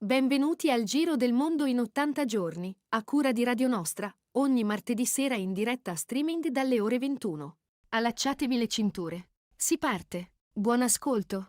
Benvenuti al Giro del Mondo in 80 giorni, a cura di Radio Nostra, ogni martedì sera in diretta streaming dalle ore 21. Allacciatevi le cinture. Si parte. Buon ascolto.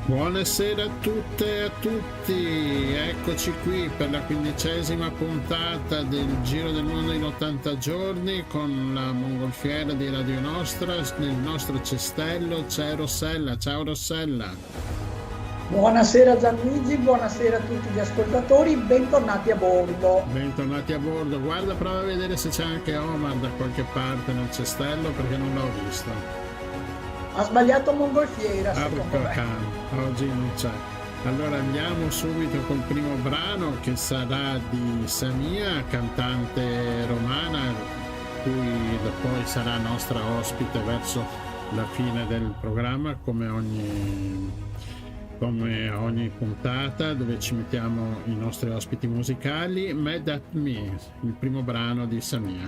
Buonasera a tutte e a tutti, eccoci qui per la 15ª puntata del Giro del Mondo in 80 giorni con la mongolfiera di Radio Nostra. Nel nostro cestello c'è Rossella. Ciao Rossella. Buonasera Gianluigi, buonasera a tutti gli ascoltatori, bentornati a bordo. Bentornati a bordo. Guarda, prova a vedere se c'è anche Omar da qualche parte nel cestello, perché non l'ho visto. Ha sbagliato mongolfiera, secondo me. Oggi non c'è. Allora andiamo subito col primo brano, che sarà di Samia, cantante romana, cui poi sarà nostra ospite verso la fine del programma, come ogni puntata dove ci mettiamo i nostri ospiti musicali. Mad at Me, il primo brano di Samia.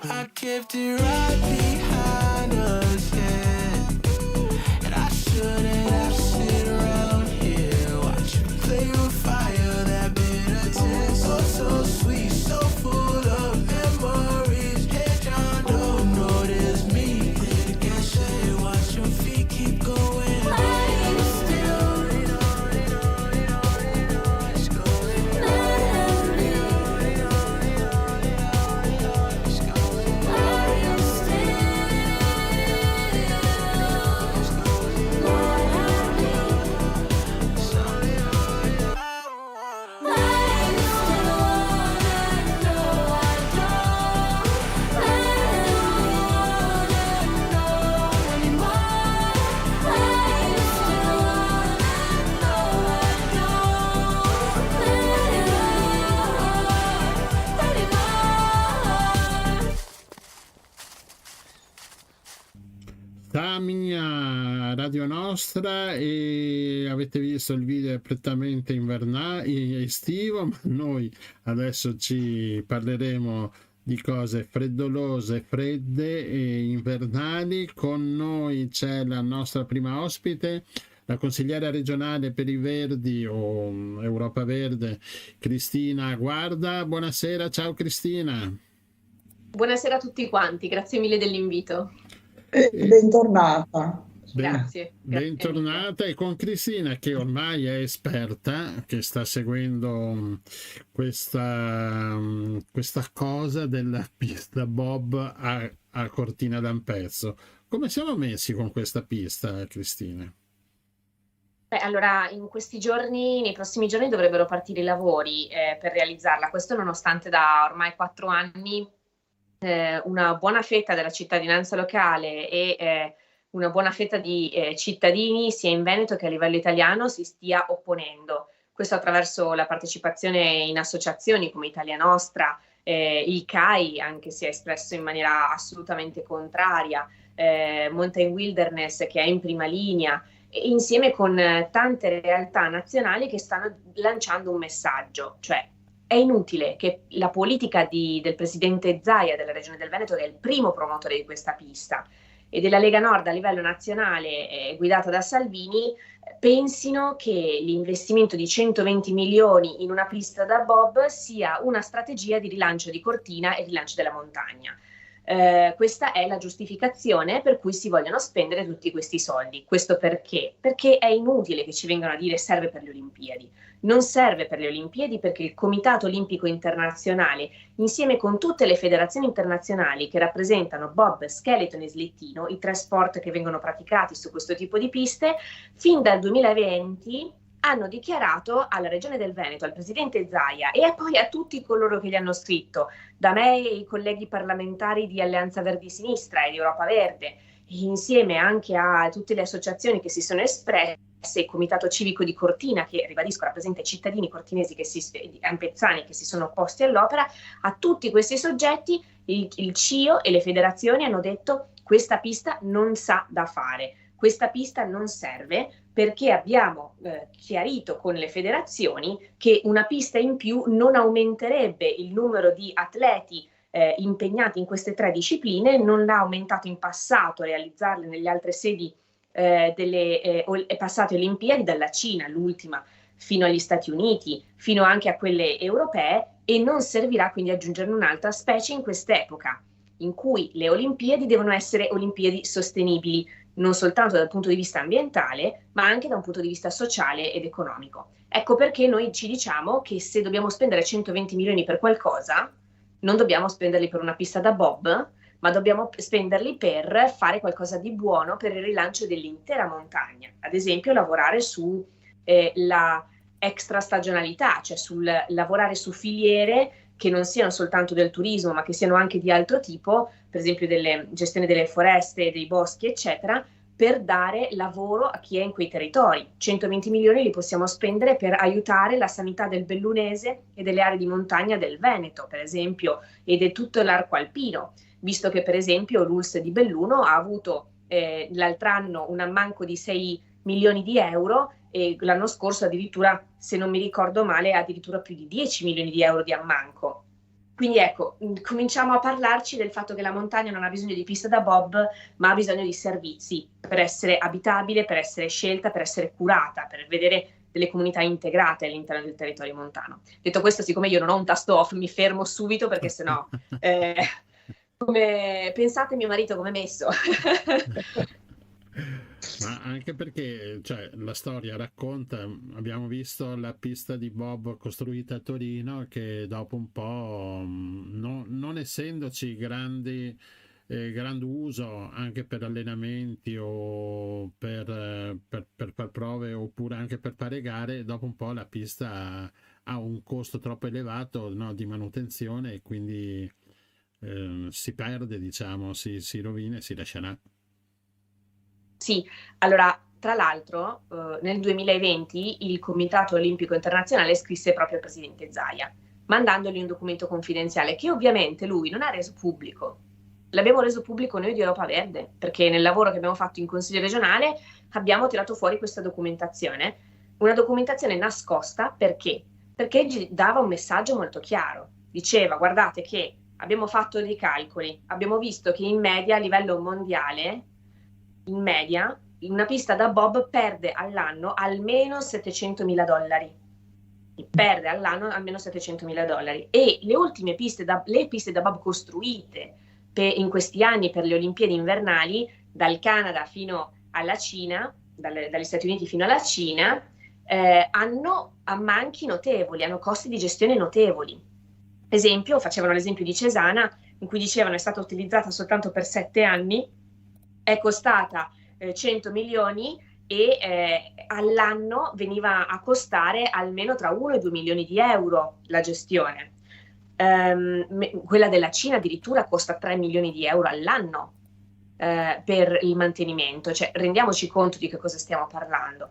I kept it right behind us, yeah. And I shouldn't have sit around here watching play with fire. That bitter taste, oh so sweet, so full of memories. Hey John, don't notice me. Didn't get shit, watch your feet keep going. Still Tami a Radio Nostra, e avete visto il video è prettamente estivo, ma noi adesso ci parleremo di cose freddolose, fredde e invernali. Con noi c'è la nostra prima ospite, la consigliera regionale per i Verdi o Europa Verde, Cristina Guarda. Buonasera, ciao Cristina. Buonasera a tutti quanti, grazie mille dell'invito. Bentornata. Grazie. Bentornata, e con Cristina, che ormai è esperta, che sta seguendo questa cosa della pista Bob a Cortina d'Ampezzo. Come siamo messi con questa pista, Cristina? Allora, in questi giorni, nei prossimi giorni dovrebbero partire i lavori per realizzarla. Questo nonostante da ormai 4 anni una buona fetta della cittadinanza locale e una buona fetta di cittadini sia in Veneto che a livello italiano si stia opponendo. Questo attraverso la partecipazione in associazioni come Italia Nostra, il CAI anche si è espresso in maniera assolutamente contraria, Mountain Wilderness che è in prima linea, insieme con tante realtà nazionali che stanno lanciando un messaggio, cioè è inutile che la politica del presidente Zaia della Regione del Veneto, che è il primo promotore di questa pista, e della Lega Nord a livello nazionale guidata da Salvini, pensino che l'investimento di 120 milioni in una pista da bob sia una strategia di rilancio di Cortina e rilancio della montagna. Questa è la giustificazione per cui si vogliono spendere tutti questi soldi. Questo perché? Perché è inutile che ci vengano a dire serve per le Olimpiadi. Non serve per le Olimpiadi perché il Comitato Olimpico Internazionale, insieme con tutte le federazioni internazionali che rappresentano bob, skeleton e slittino, i 3 sport che vengono praticati su questo tipo di piste, fin dal 2020 hanno dichiarato alla Regione del Veneto, al presidente Zaia e poi a tutti coloro che gli hanno scritto, da me e i colleghi parlamentari di Alleanza Verdi Sinistra e di Europa Verde, insieme anche a tutte le associazioni che si sono espresse, il Comitato Civico di Cortina, che ribadisco rappresenta i cittadini cortinesi ampezzani che si sono opposti all'opera, a tutti questi soggetti il CIO e le federazioni hanno detto questa pista non sa da fare, questa pista non serve, perché abbiamo chiarito con le federazioni che una pista in più non aumenterebbe il numero di atleti impegnati in queste 3 discipline, non l'ha aumentato in passato realizzarle nelle altre sedi delle passate Olimpiadi, dalla Cina, l'ultima, fino agli Stati Uniti, fino anche a quelle europee, e non servirà quindi aggiungerne un'altra, specie in quest'epoca in cui le Olimpiadi devono essere Olimpiadi sostenibili, non soltanto dal punto di vista ambientale, ma anche da un punto di vista sociale ed economico. Ecco perché noi ci diciamo che se dobbiamo spendere 120 milioni per qualcosa, non dobbiamo spenderli per una pista da bob, ma dobbiamo spenderli per fare qualcosa di buono per il rilancio dell'intera montagna. Ad esempio lavorare su la extra stagionalità, cioè sul lavorare su filiere che non siano soltanto del turismo, ma che siano anche di altro tipo, per esempio delle gestione delle foreste, dei boschi, eccetera, per dare lavoro a chi è in quei territori. 120 milioni li possiamo spendere per aiutare la sanità del Bellunese e delle aree di montagna del Veneto, per esempio, e di tutto l'arco alpino, visto che per esempio l'ULSS di Belluno ha avuto l'altro anno un ammanco di 6 milioni di euro e l'anno scorso addirittura, se non mi ricordo male, addirittura più di 10 milioni di euro di ammanco. Quindi ecco, cominciamo a parlarci del fatto che la montagna non ha bisogno di pista da bob, ma ha bisogno di servizi per essere abitabile, per essere scelta, per essere curata, per vedere delle comunità integrate all'interno del territorio montano. Detto questo, siccome io non ho un tasto off, mi fermo subito perché sennò come pensate mio marito come è messo? Ma anche perché, cioè, la storia racconta, abbiamo visto la pista di bob costruita a Torino che dopo un po', non essendoci grande uso anche per allenamenti o per far prove oppure anche per fare gare, dopo un po' la pista ha un costo troppo elevato, no, di manutenzione, e quindi si perde, diciamo, si rovina e si lascerà. Sì, allora, tra l'altro, nel 2020 il Comitato Olimpico Internazionale scrisse proprio al presidente Zaia, mandandogli un documento confidenziale che ovviamente lui non ha reso pubblico, L'abbiamo reso pubblico noi di Europa Verde, perché nel lavoro che abbiamo fatto in Consiglio regionale abbiamo tirato fuori questa documentazione, una documentazione nascosta perché dava un messaggio molto chiaro. Diceva: guardate che abbiamo fatto dei calcoli, abbiamo visto che in media a livello mondiale, in media, una pista da bob perde all'anno almeno $700.000. Perde all'anno almeno $700.000. E le ultime piste da bob costruite in questi anni per le Olimpiadi invernali, dal Canada fino alla Cina, dagli Stati Uniti fino alla Cina, hanno ammanchi notevoli, hanno costi di gestione notevoli. Esempio, facevano l'esempio di Cesana, in cui dicevano è stata utilizzata soltanto per 7 anni, è costata 100 milioni e all'anno veniva a costare almeno tra 1 e 2 milioni di euro la gestione. Quella della Cina addirittura costa 3 milioni di euro all'anno per il mantenimento, cioè rendiamoci conto di che cosa stiamo parlando.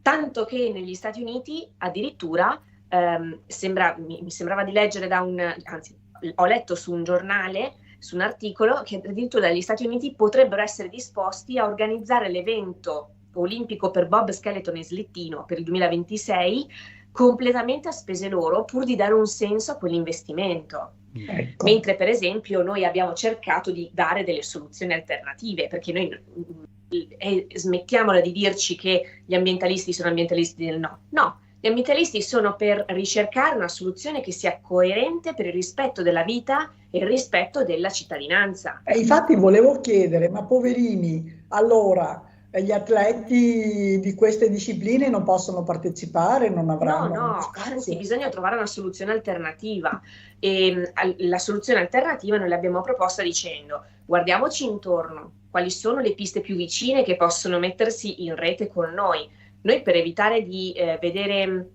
Tanto che negli Stati Uniti addirittura mi sembrava di leggere anzi ho letto su un giornale, su un articolo, che addirittura dagli Stati Uniti potrebbero essere disposti a organizzare l'evento olimpico per bob, skeleton e slittino per il 2026 completamente a spese loro, pur di dare un senso a quell'investimento. Ecco. Mentre per esempio noi abbiamo cercato di dare delle soluzioni alternative, perché noi smettiamola di dirci che gli ambientalisti sono ambientalisti del no, gli ambientalisti sono per ricercare una soluzione che sia coerente per il rispetto della vita e il rispetto della cittadinanza. Infatti volevo chiedere, ma poverini, allora gli atleti di queste discipline non possono partecipare, non avranno... No, anzi bisogna trovare una soluzione alternativa, e la soluzione alternativa noi l'abbiamo proposta dicendo: guardiamoci intorno, quali sono le piste più vicine che possono mettersi in rete con noi. Noi, per evitare di vedere,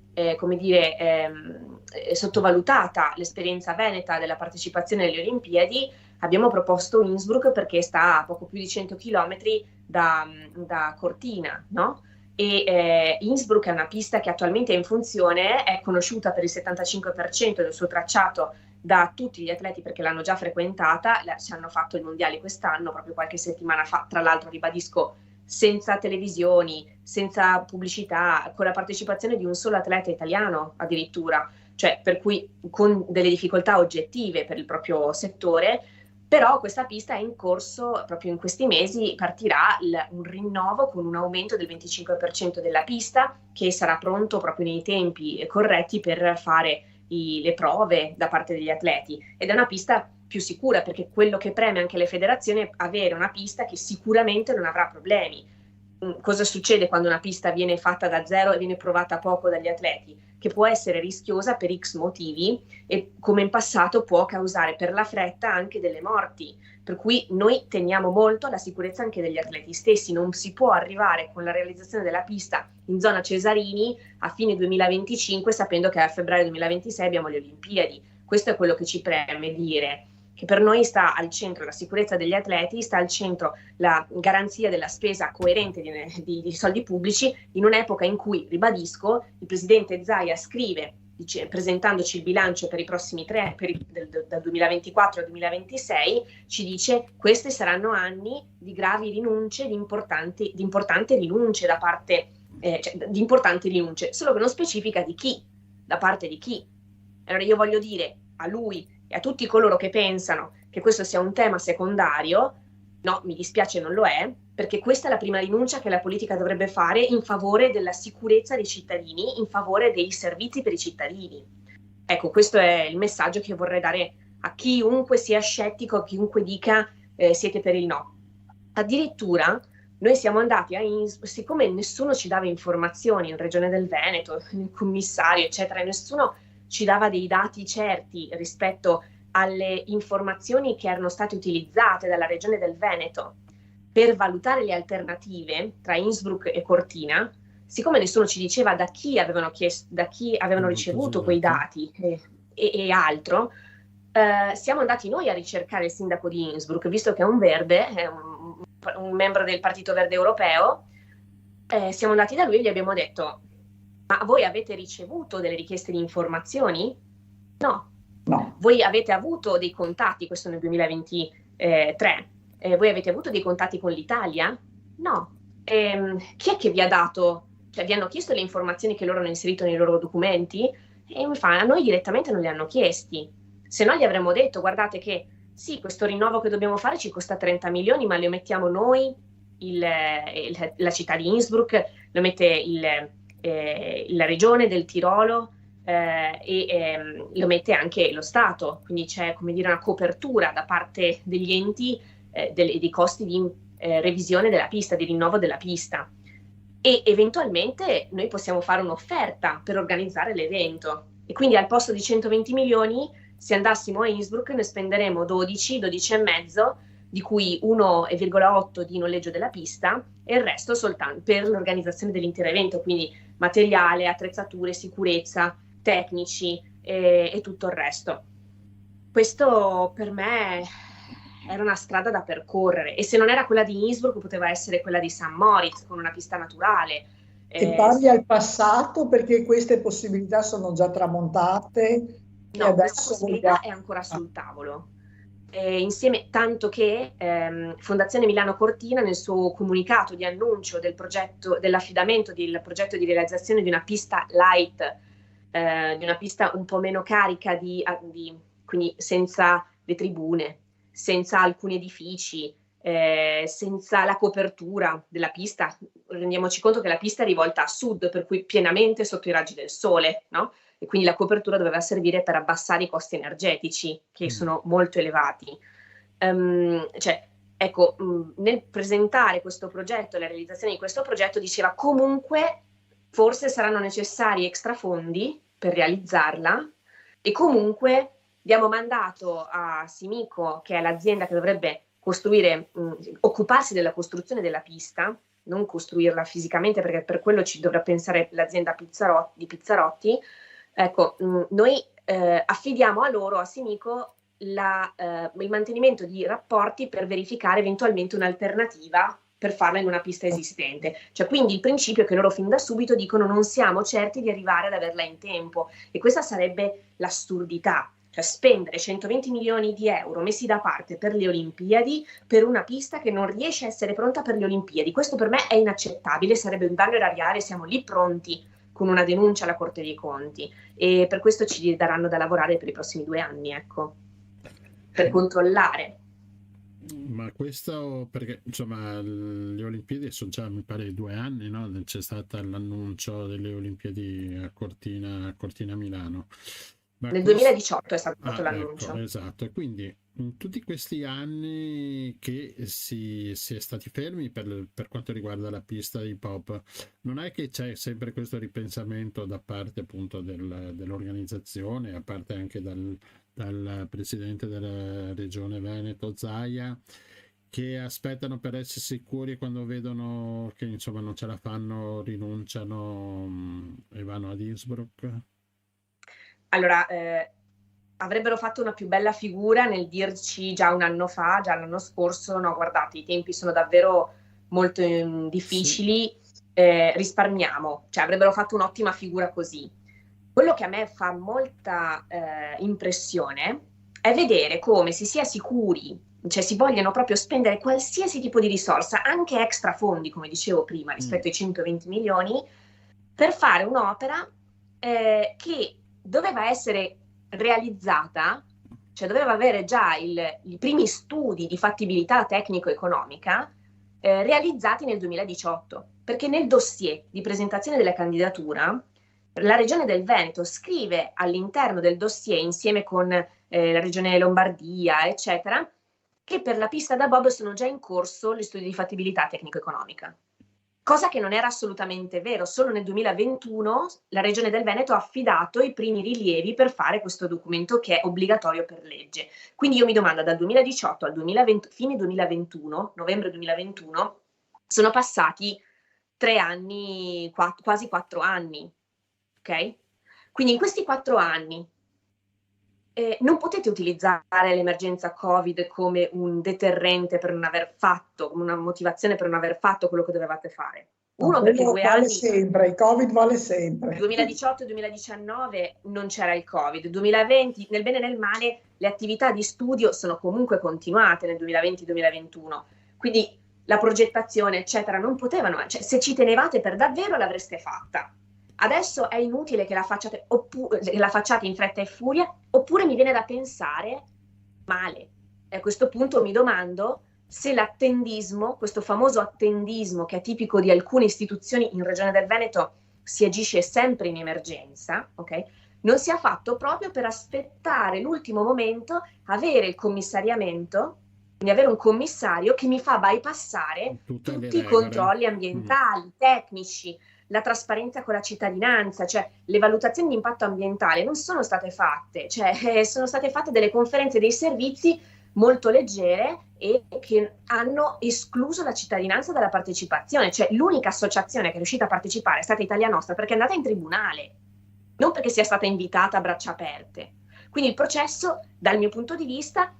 sottovalutata l'esperienza veneta della partecipazione alle Olimpiadi, abbiamo proposto Innsbruck, perché sta a poco più di 100 chilometri da Cortina, no? E Innsbruck è una pista che attualmente è in funzione, è conosciuta per il 75% del suo tracciato da tutti gli atleti perché l'hanno già frequentata, ci hanno fatto il mondiale quest'anno, proprio qualche settimana fa, tra l'altro ribadisco, senza televisioni, senza pubblicità, con la partecipazione di un solo atleta italiano addirittura, cioè per cui con delle difficoltà oggettive per il proprio settore. Però questa pista è in corso, proprio in questi mesi partirà un rinnovo con un aumento del 25% della pista, che sarà pronto proprio nei tempi corretti per fare le prove da parte degli atleti, ed è una pista più sicura, perché quello che preme anche le federazioni è avere una pista che sicuramente non avrà problemi. Cosa succede quando una pista viene fatta da zero e viene provata poco dagli atleti? Che può essere rischiosa per X motivi e, come in passato, può causare per la fretta anche delle morti. Per cui noi teniamo molto alla sicurezza anche degli atleti stessi. Non si può arrivare con la realizzazione della pista in zona Cesarini a fine 2025 sapendo che a febbraio 2026 abbiamo le Olimpiadi. Questo è quello che ci preme dire, che per noi sta al centro la sicurezza degli atleti, sta al centro la garanzia della spesa coerente di soldi pubblici, in un'epoca in cui, ribadisco, il presidente Zaia scrive, presentandoci il bilancio per i prossimi dal 2024 al 2026, ci dice: questi saranno anni di gravi rinunce, di importanti rinunce da parte, di importanti rinunce, solo che non specifica di chi, da parte di chi. Allora io voglio dire a lui e a tutti coloro che pensano che questo sia un tema secondario: no, mi dispiace, non lo è, perché questa è la prima rinuncia che la politica dovrebbe fare in favore della sicurezza dei cittadini, in favore dei servizi per i cittadini. Ecco, questo è il messaggio che vorrei dare a chiunque sia scettico, a chiunque dica siete per il no. Addirittura noi siamo andati siccome nessuno ci dava informazioni in Regione del Veneto, il commissario, eccetera, nessuno ci dava dei dati certi rispetto alle informazioni che erano state utilizzate dalla Regione del Veneto per valutare le alternative tra Innsbruck e Cortina, siccome nessuno ci diceva da chi avevano ricevuto quei dati e altro, siamo andati noi a ricercare il sindaco di Innsbruck, visto che è un verde, è un membro del Partito Verde Europeo. Siamo andati da lui e gli abbiamo detto: ma voi avete ricevuto delle richieste di informazioni? No. Voi avete avuto dei contatti, questo nel 2023, 3. Voi avete avuto dei contatti con l'Italia? No. Chi è che vi ha dato, cioè vi hanno chiesto le informazioni che loro hanno inserito nei loro documenti? E mi fa, a noi direttamente non le hanno chiesti. Se no gli avremmo detto, guardate che sì, questo rinnovo che dobbiamo fare ci costa 30 milioni, ma lo mettiamo noi, la città di Innsbruck, lo mette la regione del Tirolo, lo mette anche lo Stato, quindi c'è, come dire, una copertura da parte degli enti dei costi di revisione della pista, di rinnovo della pista, e eventualmente noi possiamo fare un'offerta per organizzare l'evento, e quindi al posto di 120 milioni, se andassimo a Innsbruck, ne spenderemo 12 e mezzo, di cui 1,8 di noleggio della pista e il resto soltanto per l'organizzazione dell'intero evento, quindi materiale, attrezzature, sicurezza, tecnici e tutto il resto. Questo per me era una strada da percorrere, e se non era quella di Innsbruck poteva essere quella di St. Moritz con una pista naturale. E parli al passato, perché queste possibilità sono già tramontate? No, questa possibilità è ancora sul tavolo. Insieme, tanto che Fondazione Milano Cortina, nel suo comunicato di annuncio del progetto, dell'affidamento del progetto di realizzazione di una pista light, di una pista un po' meno carica, quindi senza le tribune, senza alcuni edifici, senza la copertura della pista. Rendiamoci conto che la pista è rivolta a sud, per cui pienamente sotto i raggi del sole, no? E quindi la copertura doveva servire per abbassare i costi energetici, che sono molto elevati. Nel presentare questo progetto, la realizzazione di questo progetto, diceva comunque forse saranno necessari extra fondi per realizzarla, e comunque diamo mandato a Simico, che è l'azienda che dovrebbe occuparsi della costruzione della pista, non costruirla fisicamente, perché per quello ci dovrà pensare l'azienda di Pizzarotti. Ecco, noi affidiamo a loro, a Simico, il mantenimento di rapporti per verificare eventualmente un'alternativa per farla in una pista esistente. Cioè, quindi il principio è che loro fin da subito dicono non siamo certi di arrivare ad averla in tempo, e questa sarebbe l'assurdità. Cioè, spendere 120 milioni di euro messi da parte per le Olimpiadi per una pista che non riesce a essere pronta per le Olimpiadi. Questo per me è inaccettabile, sarebbe un danno erariale, siamo lì pronti con una denuncia alla Corte dei Conti, e per questo ci daranno da lavorare per i prossimi 2 anni, ecco, per controllare. Ma questo perché, insomma, le Olimpiadi sono già, mi pare, 2 anni, no? C'è stato l'annuncio delle Olimpiadi a Cortina Milano. Ma nel 2018 è stato fatto l'annuncio. Ecco, esatto, quindi in tutti questi anni che si è stati fermi per quanto riguarda la pista hip hop, non è che c'è sempre questo ripensamento da parte appunto dell'organizzazione, a parte anche dal presidente della regione Veneto Zaia, che aspettano per essere sicuri, quando vedono che insomma non ce la fanno, rinunciano e vanno ad Innsbruck? Allora, avrebbero fatto una più bella figura nel dirci già un anno fa, già l'anno scorso, no, guardate, i tempi sono davvero molto difficili, risparmiamo. Cioè, avrebbero fatto un'ottima figura così. Quello che a me fa molta impressione è vedere come si sia sicuri, cioè si vogliano proprio spendere qualsiasi tipo di risorsa, anche extra fondi, come dicevo prima, rispetto ai 120 milioni, per fare un'opera che doveva essere realizzata, cioè doveva avere già i primi studi di fattibilità tecnico-economica realizzati nel 2018, perché nel dossier di presentazione della candidatura la Regione del Veneto scrive all'interno del dossier, insieme con la Regione Lombardia, eccetera, che per la pista da bob sono già in corso gli studi di fattibilità tecnico-economica. Cosa che non era assolutamente vero. Solo nel 2021 la Regione del Veneto ha affidato i primi rilievi per fare questo documento, che è obbligatorio per legge. Quindi io mi domando, dal 2018 al fine 2021, novembre 2021, sono passati 3 anni, quasi 4 anni. Ok? Quindi in questi 4 anni non potete utilizzare l'emergenza Covid come un deterrente per non aver fatto, come una motivazione per non aver fatto quello che dovevate fare. No, Uno perché quello 2 vale anni, sempre, il Covid vale sempre. 2018 e 2019 non c'era il Covid, 2020 nel bene e nel male le attività di studio sono comunque continuate nel 2020-2021, quindi la progettazione eccetera non potevano, cioè se ci tenevate per davvero l'avreste fatta. Adesso è inutile che la facciate in fretta e furia, oppure mi viene da pensare male. E a questo punto mi domando se l'attendismo, questo famoso attendismo che è tipico di alcune istituzioni in Regione del Veneto, si agisce sempre in emergenza, ok? Non sia fatto proprio per aspettare l'ultimo momento, avere il commissariamento, quindi avere un commissario che mi fa bypassare Tutte le tutti i regole. controlli ambientali, tecnici, la trasparenza con la cittadinanza, cioè le valutazioni di impatto ambientale non sono state fatte, cioè sono state fatte delle conferenze dei servizi molto leggere e che hanno escluso la cittadinanza dalla partecipazione, cioè l'unica associazione che è riuscita a partecipare è stata Italia Nostra perché è andata in tribunale, non perché sia stata invitata a braccia aperte. Quindi il processo, dal mio punto di vista,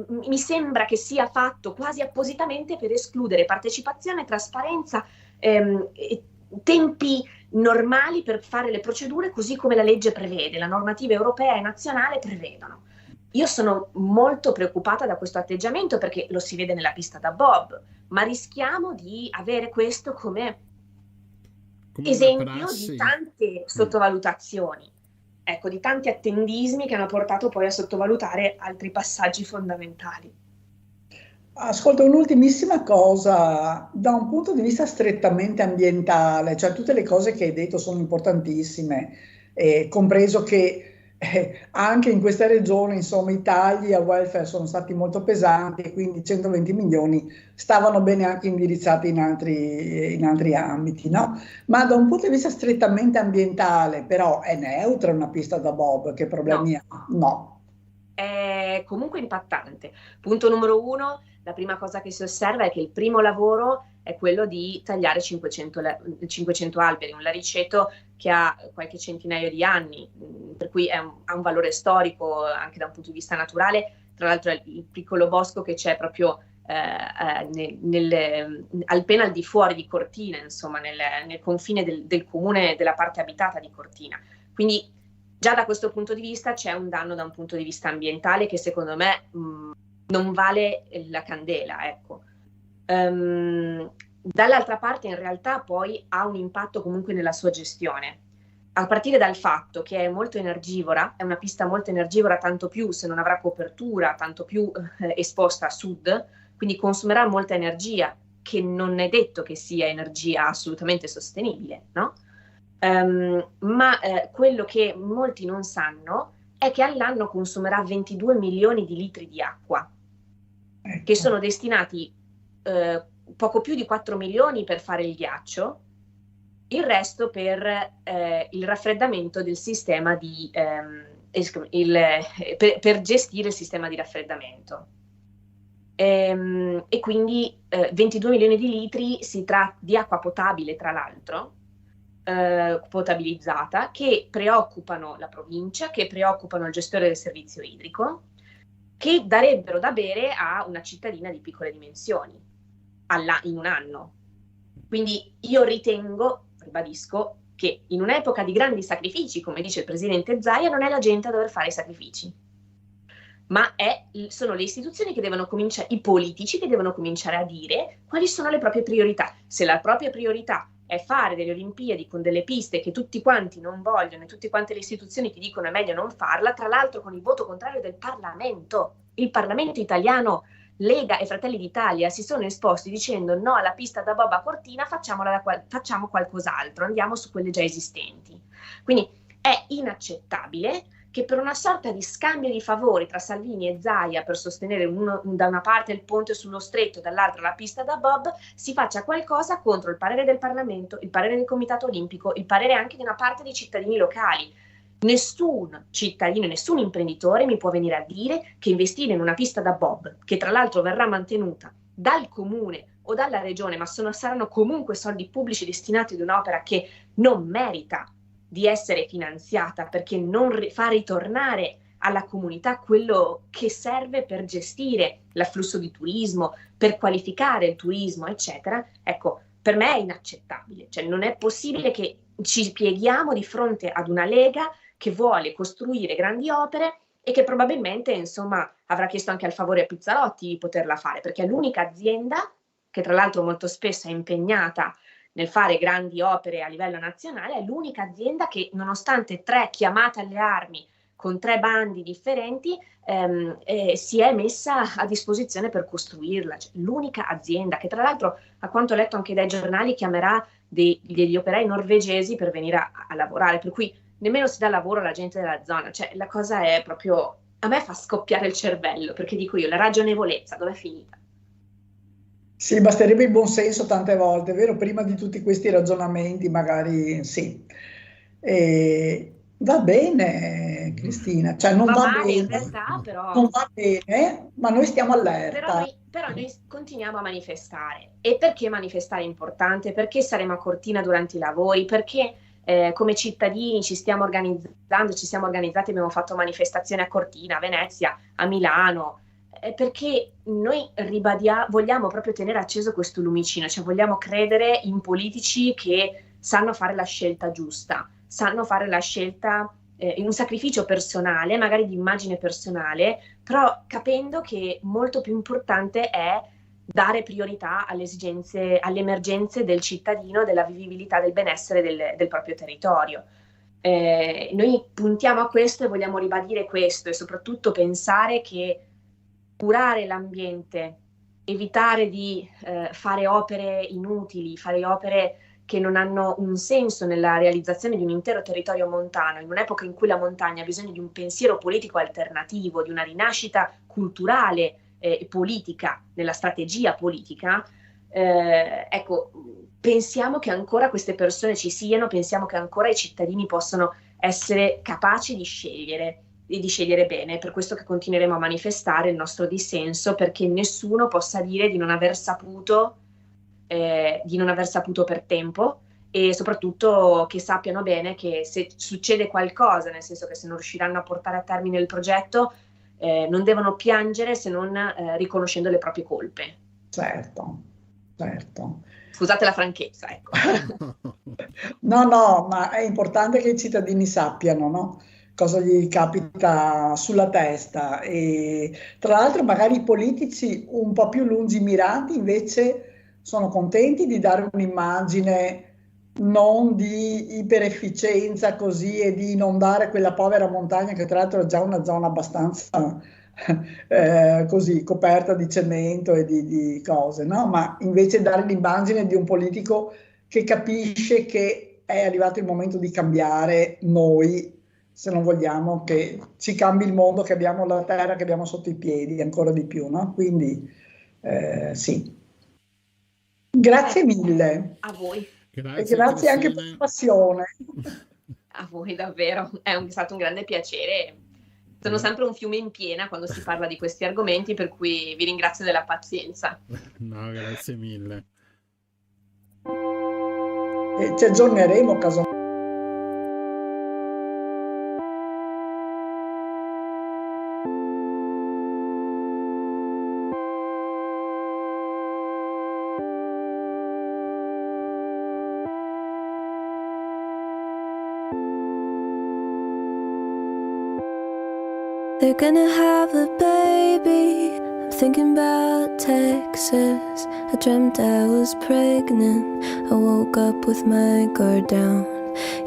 mi sembra che sia fatto quasi appositamente per escludere partecipazione, trasparenza, tempi normali per fare le procedure così come la legge prevede, la normativa europea e nazionale prevedono. Io sono molto preoccupata da questo atteggiamento perché lo si vede nella pista da bob, ma rischiamo di avere questo come esempio di tante sottovalutazioni, ecco, di tanti attendismi che hanno portato poi a sottovalutare altri passaggi fondamentali. Ascolta, un'ultimissima cosa, da un punto di vista strettamente ambientale, cioè tutte le cose che hai detto sono importantissime, compreso che anche in questa regione, insomma, i tagli al welfare sono stati molto pesanti e quindi 120 milioni stavano bene anche indirizzati in altri ambiti, no? Ma da un punto di vista strettamente ambientale, però è neutra una pista da bob, che problemi ha? No. È comunque impattante. Punto numero 1, la prima cosa che si osserva è che il primo lavoro è quello di tagliare 500 alberi, un lariceto che ha qualche centinaio di anni, per cui ha un valore storico anche da un punto di vista naturale. Tra l'altro è il piccolo bosco che c'è proprio appena al di fuori di Cortina, insomma nel confine del comune della parte abitata di Cortina. Quindi già da questo punto di vista c'è un danno da un punto di vista ambientale che secondo me non vale la candela, ecco. Dall'altra parte in realtà poi ha un impatto comunque nella sua gestione, a partire dal fatto che è molto energivora, è una pista molto energivora, tanto più se non avrà copertura, tanto più esposta a sud, quindi consumerà molta energia, che non è detto che sia energia assolutamente sostenibile, no? Ma quello che molti non sanno è che all'anno consumerà 22 milioni di litri di acqua, che sono destinati poco più di 4 milioni per fare il ghiaccio, il resto per il raffreddamento del sistema per gestire il sistema di raffreddamento. E quindi 22 milioni di litri si tratta di acqua potabile, tra l'altro, potabilizzata, che preoccupano la provincia, che preoccupano il gestore del servizio idrico, che darebbero da bere a una cittadina di piccole dimensioni in un anno. Quindi io ribadisco, che in un'epoca di grandi sacrifici, come dice il presidente Zaia, non è la gente a dover fare i sacrifici, ma sono le istituzioni che devono cominciare, i politici che devono cominciare a dire quali sono le proprie priorità. Se la propria priorità è fare delle Olimpiadi con delle piste che tutti quanti non vogliono e tutte quante le istituzioni ti dicono è meglio non farla, tra l'altro con il voto contrario del Parlamento. Il Parlamento italiano, Lega e Fratelli d'Italia si sono esposti dicendo no alla pista da bob a Cortina, facciamo qualcos'altro, andiamo su quelle già esistenti. Quindi è inaccettabile che per una sorta di scambio di favori tra Salvini e Zaia per sostenere da una parte il ponte sullo stretto, dall'altra la pista da bob, si faccia qualcosa contro il parere del Parlamento, il parere del Comitato Olimpico, il parere anche di una parte dei cittadini locali. Nessun cittadino, nessun imprenditore mi può venire a dire che investire in una pista da bob, che tra l'altro verrà mantenuta dal comune o dalla regione, ma saranno comunque soldi pubblici destinati ad un'opera che non merita di essere finanziata, perché non fa ritornare alla comunità quello che serve per gestire l'afflusso di turismo, per qualificare il turismo, eccetera. Ecco, per me è inaccettabile, cioè non è possibile che ci pieghiamo di fronte ad una Lega che vuole costruire grandi opere e che probabilmente, insomma, avrà chiesto anche al favore a Pizzarotti di poterla fare, perché è l'unica azienda che tra l'altro molto spesso è impegnata nel fare grandi opere a livello nazionale, è l'unica azienda che, nonostante 3 chiamate alle armi con 3 bandi differenti, si è messa a disposizione per costruirla. Cioè, l'unica azienda che, tra l'altro, a quanto ho letto anche dai giornali, chiamerà degli operai norvegesi per venire a lavorare, per cui nemmeno si dà lavoro alla gente della zona. Cioè, la cosa è proprio, a me fa scoppiare il cervello, perché dico io, la ragionevolezza dov'è finita? Sì, basterebbe il buon senso tante volte, vero? Prima di tutti questi ragionamenti, magari sì. Va bene, Cristina, cioè non Va va male in bene, realtà, però... non va bene, ma noi stiamo allerta. Però noi continuiamo a manifestare. E perché manifestare è importante? Perché saremo a Cortina durante i lavori? Perché come cittadini ci stiamo organizzando, ci siamo organizzati, abbiamo fatto manifestazioni a Cortina, a Venezia, a Milano, perché noi vogliamo proprio tenere acceso questo lumicino, cioè vogliamo credere in politici che sanno fare la scelta giusta, sanno fare la scelta in un sacrificio personale, magari di immagine personale, però capendo che molto più importante è dare priorità alle esigenze, alle emergenze del cittadino, della vivibilità, del benessere del proprio territorio. Noi puntiamo a questo e vogliamo ribadire questo, e soprattutto pensare che curare l'ambiente, evitare di fare opere inutili, fare opere che non hanno un senso nella realizzazione di un intero territorio montano, in un'epoca in cui la montagna ha bisogno di un pensiero politico alternativo, di una rinascita culturale e politica, nella strategia politica, ecco, pensiamo che ancora queste persone ci siano, pensiamo che ancora i cittadini possono essere capaci di scegliere e di scegliere bene. Per questo che continueremo a manifestare il nostro dissenso, perché nessuno possa dire di non aver saputo per tempo, e soprattutto che sappiano bene che se succede qualcosa, nel senso che se non riusciranno a portare a termine il progetto, non devono piangere se non riconoscendo le proprie colpe. Certo, certo. Scusate la franchezza, ecco. No, ma è importante che i cittadini sappiano, no? Cosa gli capita sulla testa, e tra l'altro magari i politici un po' più lungimiranti invece sono contenti di dare un'immagine non di iperefficienza così, e di inondare quella povera montagna che tra l'altro è già una zona abbastanza così coperta di cemento e di cose, no? Ma invece dare l'immagine di un politico che capisce che è arrivato il momento di cambiare noi, se non vogliamo che ci cambi il mondo, che abbiamo la terra che abbiamo sotto i piedi ancora di più, no? Quindi sì. Grazie mille. A voi. Grazie, e grazie anche per la passione. A voi davvero, è stato un grande piacere. Sono sempre un fiume in piena quando si parla di questi argomenti, per cui vi ringrazio della pazienza. No, grazie mille. E ci aggiorneremo caso. They're gonna have a baby. I'm thinking about Texas. I dreamt I was pregnant. I woke up with my guard down.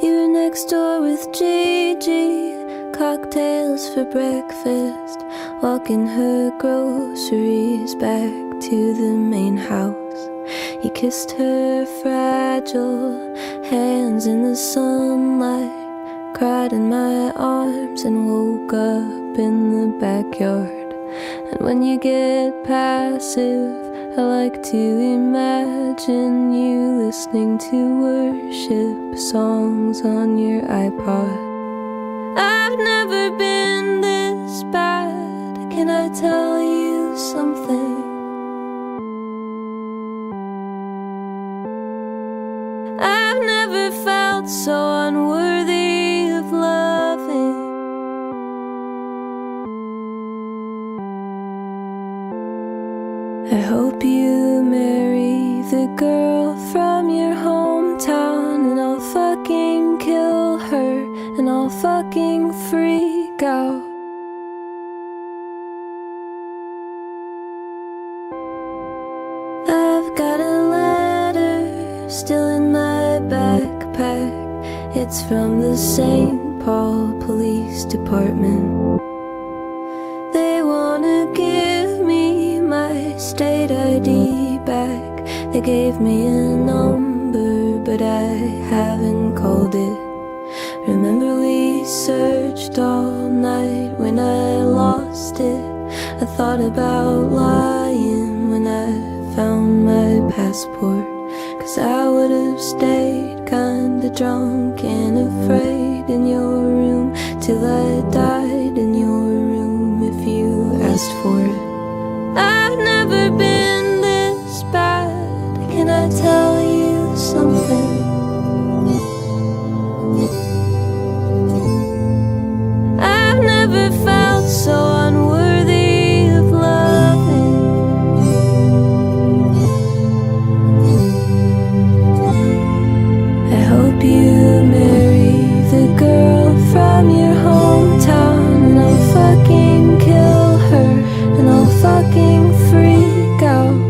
You were next door with Gigi. Cocktails for breakfast. Walking her groceries back to the main house. You kissed her fragile hands in the sunlight. Cried in my arms and woke up in the backyard. And when you get passive, I like to imagine you listening to worship songs on your iPod. I've never been this bad. Can I tell you something? I've never felt so unworthy of loving. I hope you marry the girl from from the St. Paul Police Department. They wanna give me my state ID back. They gave me a number, but I haven't called it. Remember we searched all night when I lost it. I thought about lying when I found my passport, 'cause I would have stayed kinda drunk and afraid in your room till I died in your room if you asked for it. I've never been this bad. Can I tell you something? I've never felt so unworthy of loving. I hope you marry the girl from your hometown, and I'll fucking kill her, and I'll fucking freak out.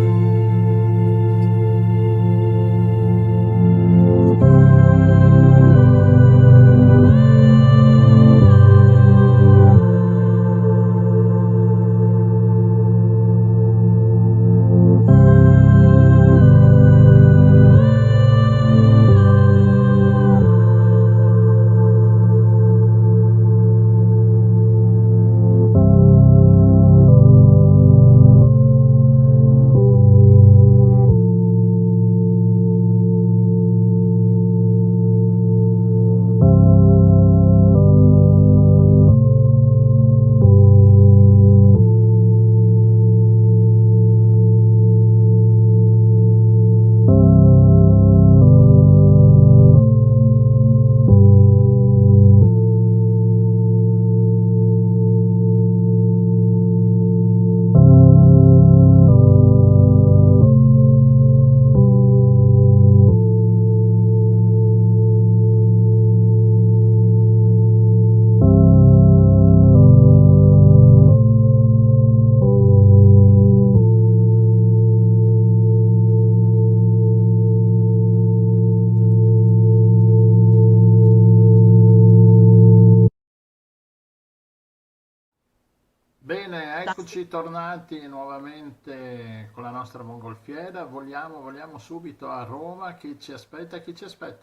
Bene, eccoci tornati nuovamente con la nostra mongolfiera. Vogliamo subito a Roma. Chi ci aspetta,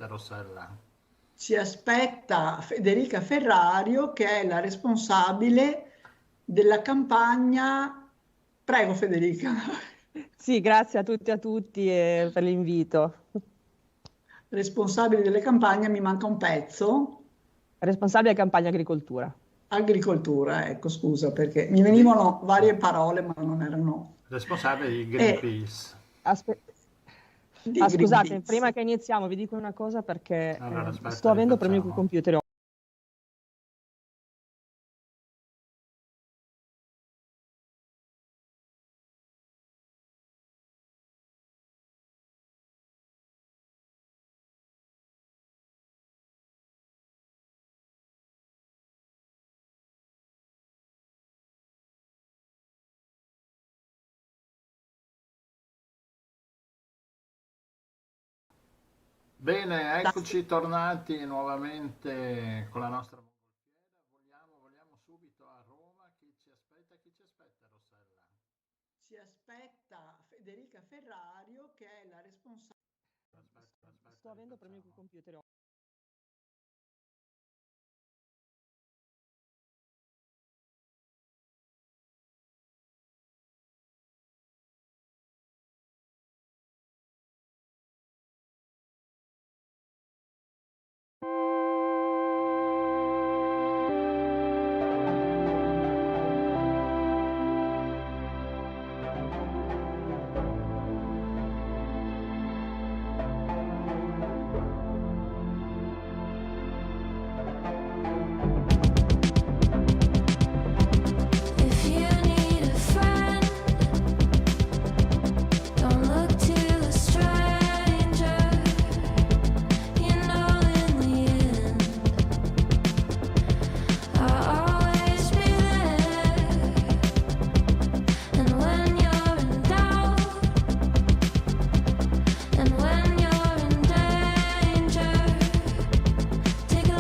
Rossella? Ci aspetta Federica Ferrario, che è la responsabile della campagna. Prego, Federica. Sì, grazie a tutti e a tutti per l'invito. Responsabile delle campagne, mi manca un pezzo. Responsabile campagna agricoltura. Agricoltura, ecco, scusa, perché mi venivano varie parole, ma non erano... Responsabile di Greenpeace. Greenpeace. Scusate, prima che iniziamo vi dico una cosa perché Allora, aspetta, sto avendo problemi col rifacciamo. computer. Bene, eccoci tornati nuovamente con la nostra mongolfiera. Vogliamo subito a Roma. Chi ci aspetta, Rossella? Ci aspetta Federica Ferrario, che è la responsabile... Sto avendo problemi col computer. Take a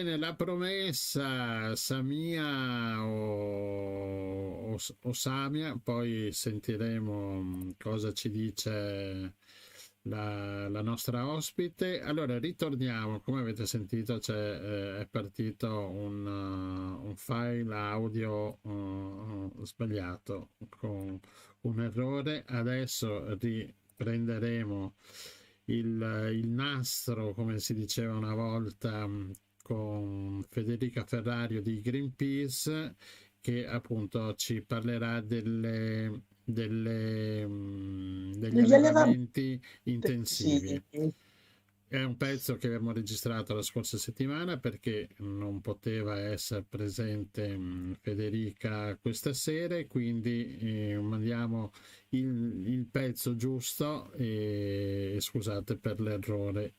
bene, la promessa, Samia o Samia, poi sentiremo cosa ci dice la nostra ospite. Allora, ritorniamo, come avete sentito, è partito un file audio sbagliato con un errore. Adesso riprenderemo il nastro, come si diceva una volta, con Federica Ferrario di Greenpeace, che appunto ci parlerà degli allevamenti intensivi. Sì. È un pezzo che abbiamo registrato la scorsa settimana perché non poteva essere presente Federica questa sera, e quindi mandiamo il pezzo giusto, e scusate per l'errore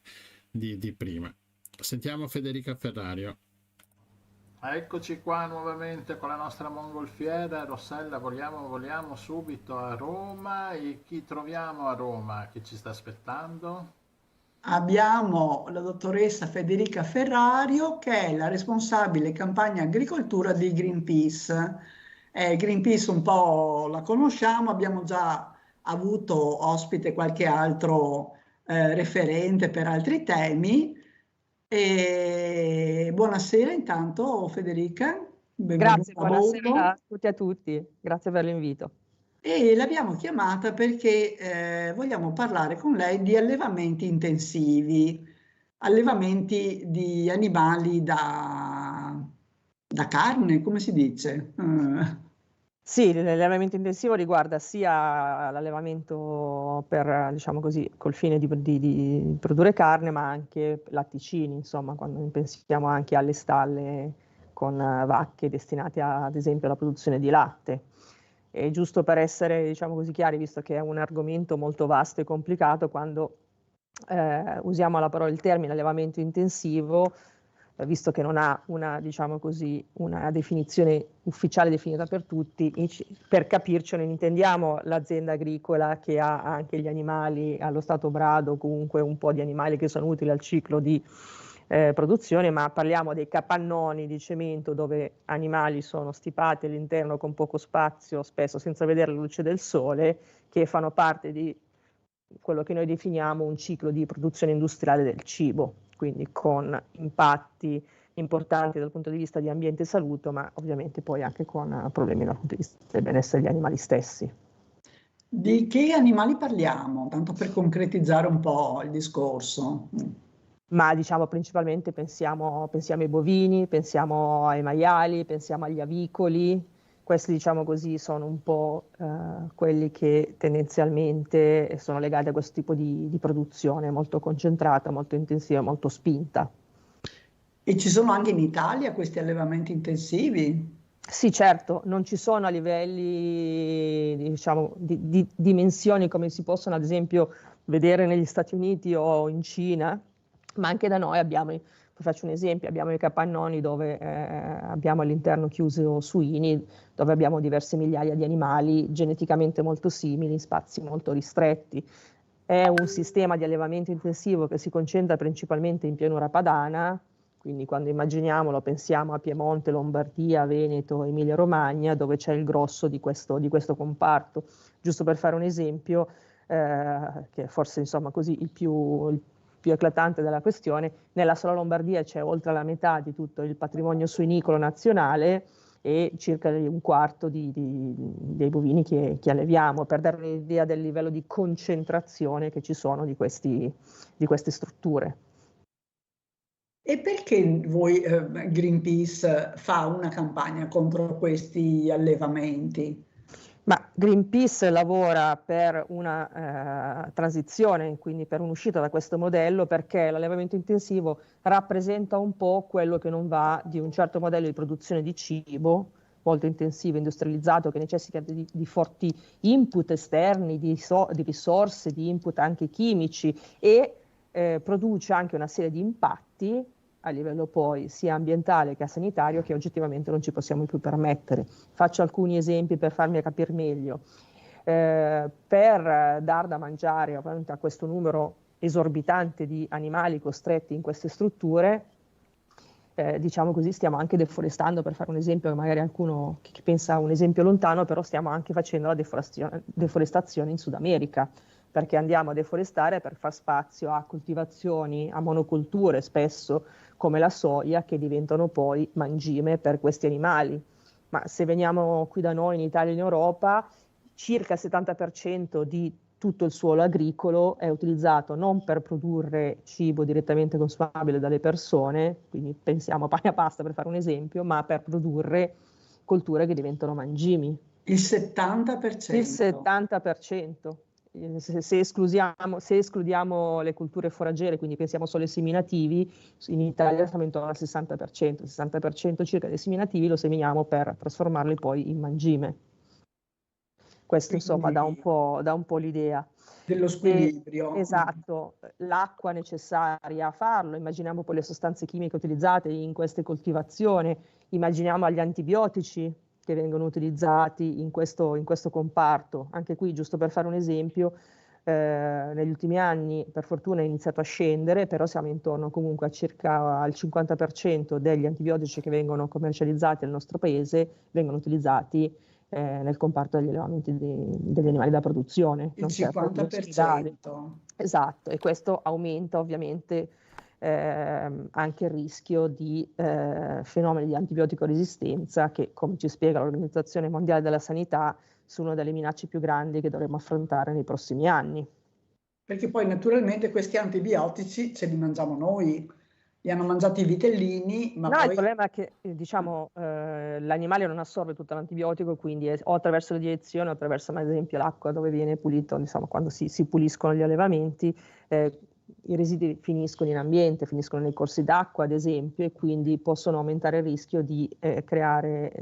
di prima. Sentiamo Federica Ferrario. Eccoci qua nuovamente con la nostra mongolfiera. Rossella, voliamo subito a Roma. E chi troviamo a Roma? Chi ci sta aspettando? Abbiamo la dottoressa Federica Ferrario, che è la responsabile campagna agricoltura di Greenpeace. Greenpeace un po' la conosciamo, abbiamo già avuto ospite qualche altro referente per altri temi. E buonasera intanto Federica, Grazie, benvenuta a buonasera bordo. a tutti e a tutti, grazie per l'invito. E l'abbiamo chiamata perché vogliamo parlare con lei di allevamenti intensivi, allevamenti di animali da carne, come si dice? Sì, l'allevamento intensivo riguarda sia l'allevamento per, diciamo così, col fine di produrre carne, ma anche latticini, insomma, quando pensiamo anche alle stalle con vacche destinate ad esempio alla produzione di latte. E giusto per essere, diciamo così, chiari, visto che è un argomento molto vasto e complicato, quando usiamo il termine allevamento intensivo, visto che non ha una, diciamo così, una definizione ufficiale definita per tutti, per capirci non intendiamo l'azienda agricola che ha anche gli animali allo stato brado, comunque un po' di animali che sono utili al ciclo di produzione, ma parliamo dei capannoni di cemento dove animali sono stipati all'interno con poco spazio, spesso senza vedere la luce del sole, che fanno parte di quello che noi definiamo un ciclo di produzione industriale del cibo, quindi con impatti importanti dal punto di vista di ambiente e salute, ma ovviamente poi anche con problemi dal punto di vista del benessere degli animali stessi. Di che animali parliamo? Tanto per concretizzare un po' il discorso. Ma diciamo principalmente pensiamo ai bovini, pensiamo ai maiali, pensiamo agli avicoli. Questi, diciamo così, sono un po' quelli che tendenzialmente sono legati a questo tipo di produzione molto concentrata, molto intensiva, molto spinta. E ci sono anche in Italia questi allevamenti intensivi? Sì, certo, non ci sono a livelli, diciamo, di dimensioni come si possono ad esempio vedere negli Stati Uniti o in Cina, ma anche da noi abbiamo, faccio un esempio, abbiamo i capannoni dove abbiamo all'interno chiuso suini, dove abbiamo diverse migliaia di animali geneticamente molto simili, in spazi molto ristretti. È un sistema di allevamento intensivo che si concentra principalmente in pianura padana, quindi quando immaginiamolo pensiamo a Piemonte, Lombardia, Veneto, Emilia-Romagna, dove c'è il grosso di questo comparto. Giusto per fare un esempio, che forse insomma così il più eclatante della questione, nella sola Lombardia c'è oltre la metà di tutto il patrimonio suinicolo nazionale e circa un quarto dei bovini che alleviamo, per dare un'idea del livello di concentrazione che ci sono di queste strutture. E perché voi, Greenpeace, fa una campagna contro questi allevamenti? Ma Greenpeace lavora per una transizione, quindi per un'uscita da questo modello, perché l'allevamento intensivo rappresenta un po' quello che non va di un certo modello di produzione di cibo, molto intensivo, industrializzato, che necessita di forti input esterni, di risorse, di input anche chimici e produce anche una serie di impatti a livello poi sia ambientale che sanitario che oggettivamente non ci possiamo più permettere. Faccio alcuni esempi per farmi capire meglio. Per dar da mangiare a questo numero esorbitante di animali costretti in queste strutture, diciamo così, stiamo anche deforestando, per fare un esempio, che magari qualcuno che pensa a un esempio lontano, però stiamo anche facendo la deforestazione in Sud America, perché andiamo a deforestare per far spazio a coltivazioni, a monoculture spesso come la soia, che diventano poi mangime per questi animali. Ma se veniamo qui da noi in Italia e in Europa, circa il 70% di tutto il suolo agricolo è utilizzato non per produrre cibo direttamente consumabile dalle persone, quindi pensiamo a pane e pasta per fare un esempio, ma per produrre colture che diventano mangimi. Il 70%? Il 70%. Se escludiamo le culture foraggere, quindi pensiamo solo ai seminativi, in Italia siamo intorno al 60%. Il 60% circa dei seminativi lo seminiamo per trasformarli poi in mangime. Questo insomma dà un po' l'idea. Dello squilibrio. Esatto, l'acqua necessaria a farlo, immaginiamo poi le sostanze chimiche utilizzate in queste coltivazioni, immaginiamo gli antibiotici che vengono utilizzati in questo comparto. Anche qui, giusto per fare un esempio, negli ultimi anni per fortuna è iniziato a scendere, però siamo intorno comunque a circa al 50% degli antibiotici che vengono commercializzati nel nostro paese vengono utilizzati nel comparto degli allevamenti degli animali da produzione. Il 50%. Esatto, e questo aumenta ovviamente anche il rischio di fenomeni di antibiotico resistenza che, come ci spiega l'Organizzazione Mondiale della Sanità, sono delle minacce più grandi che dovremo affrontare nei prossimi anni. Perché poi naturalmente questi antibiotici ce li mangiamo noi, li hanno mangiati i vitellini, ma no, poi... il problema è che diciamo l'animale non assorbe tutto l'antibiotico, quindi o attraverso la digestione o attraverso ad esempio l'acqua dove viene pulito, insomma, quando si puliscono gli allevamenti, i residui finiscono in ambiente, finiscono nei corsi d'acqua ad esempio, e quindi possono aumentare il rischio di creare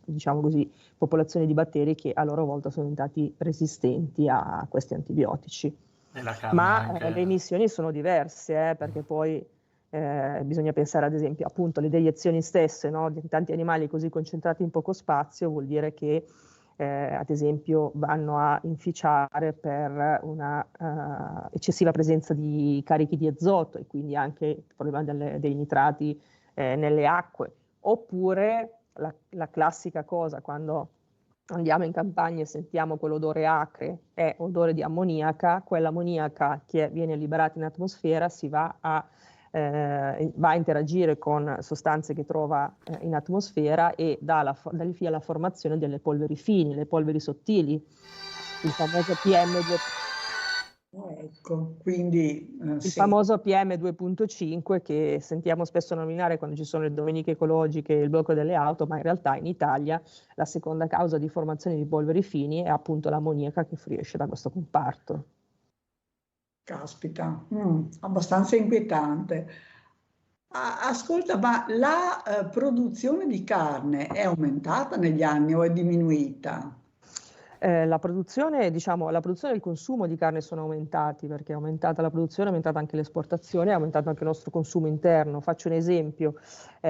diciamo così, popolazioni di batteri che a loro volta sono diventati resistenti a questi antibiotici. Ma anche... le emissioni sono diverse, perché poi bisogna pensare ad esempio appunto alle deiezioni stesse, no? Di tanti animali così concentrati in poco spazio, vuol dire che ad esempio vanno a inficiare per una eccessiva presenza di carichi di azoto e quindi anche il problema dei nitrati nelle acque, oppure la classica cosa quando andiamo in campagna e sentiamo quell'odore acre è odore di ammoniaca, quell'ammoniaca che viene liberata in atmosfera si va a interagire con sostanze che trova in atmosfera e dà il via alla formazione delle polveri fini, le polveri sottili, il famoso PM2. Ecco, quindi Il sì. famoso PM2.5 che sentiamo spesso nominare quando ci sono le domeniche ecologiche e il blocco delle auto, ma in realtà in Italia la seconda causa di formazione di polveri fini è appunto l'ammoniaca che fuoriesce da questo comparto. Caspita, abbastanza inquietante. Ascolta, ma la produzione di carne è aumentata negli anni o è diminuita? La produzione, diciamo, la produzione e il consumo di carne sono aumentati perché è aumentata la produzione, è aumentata anche l'esportazione, è aumentato anche il nostro consumo interno. Faccio un esempio,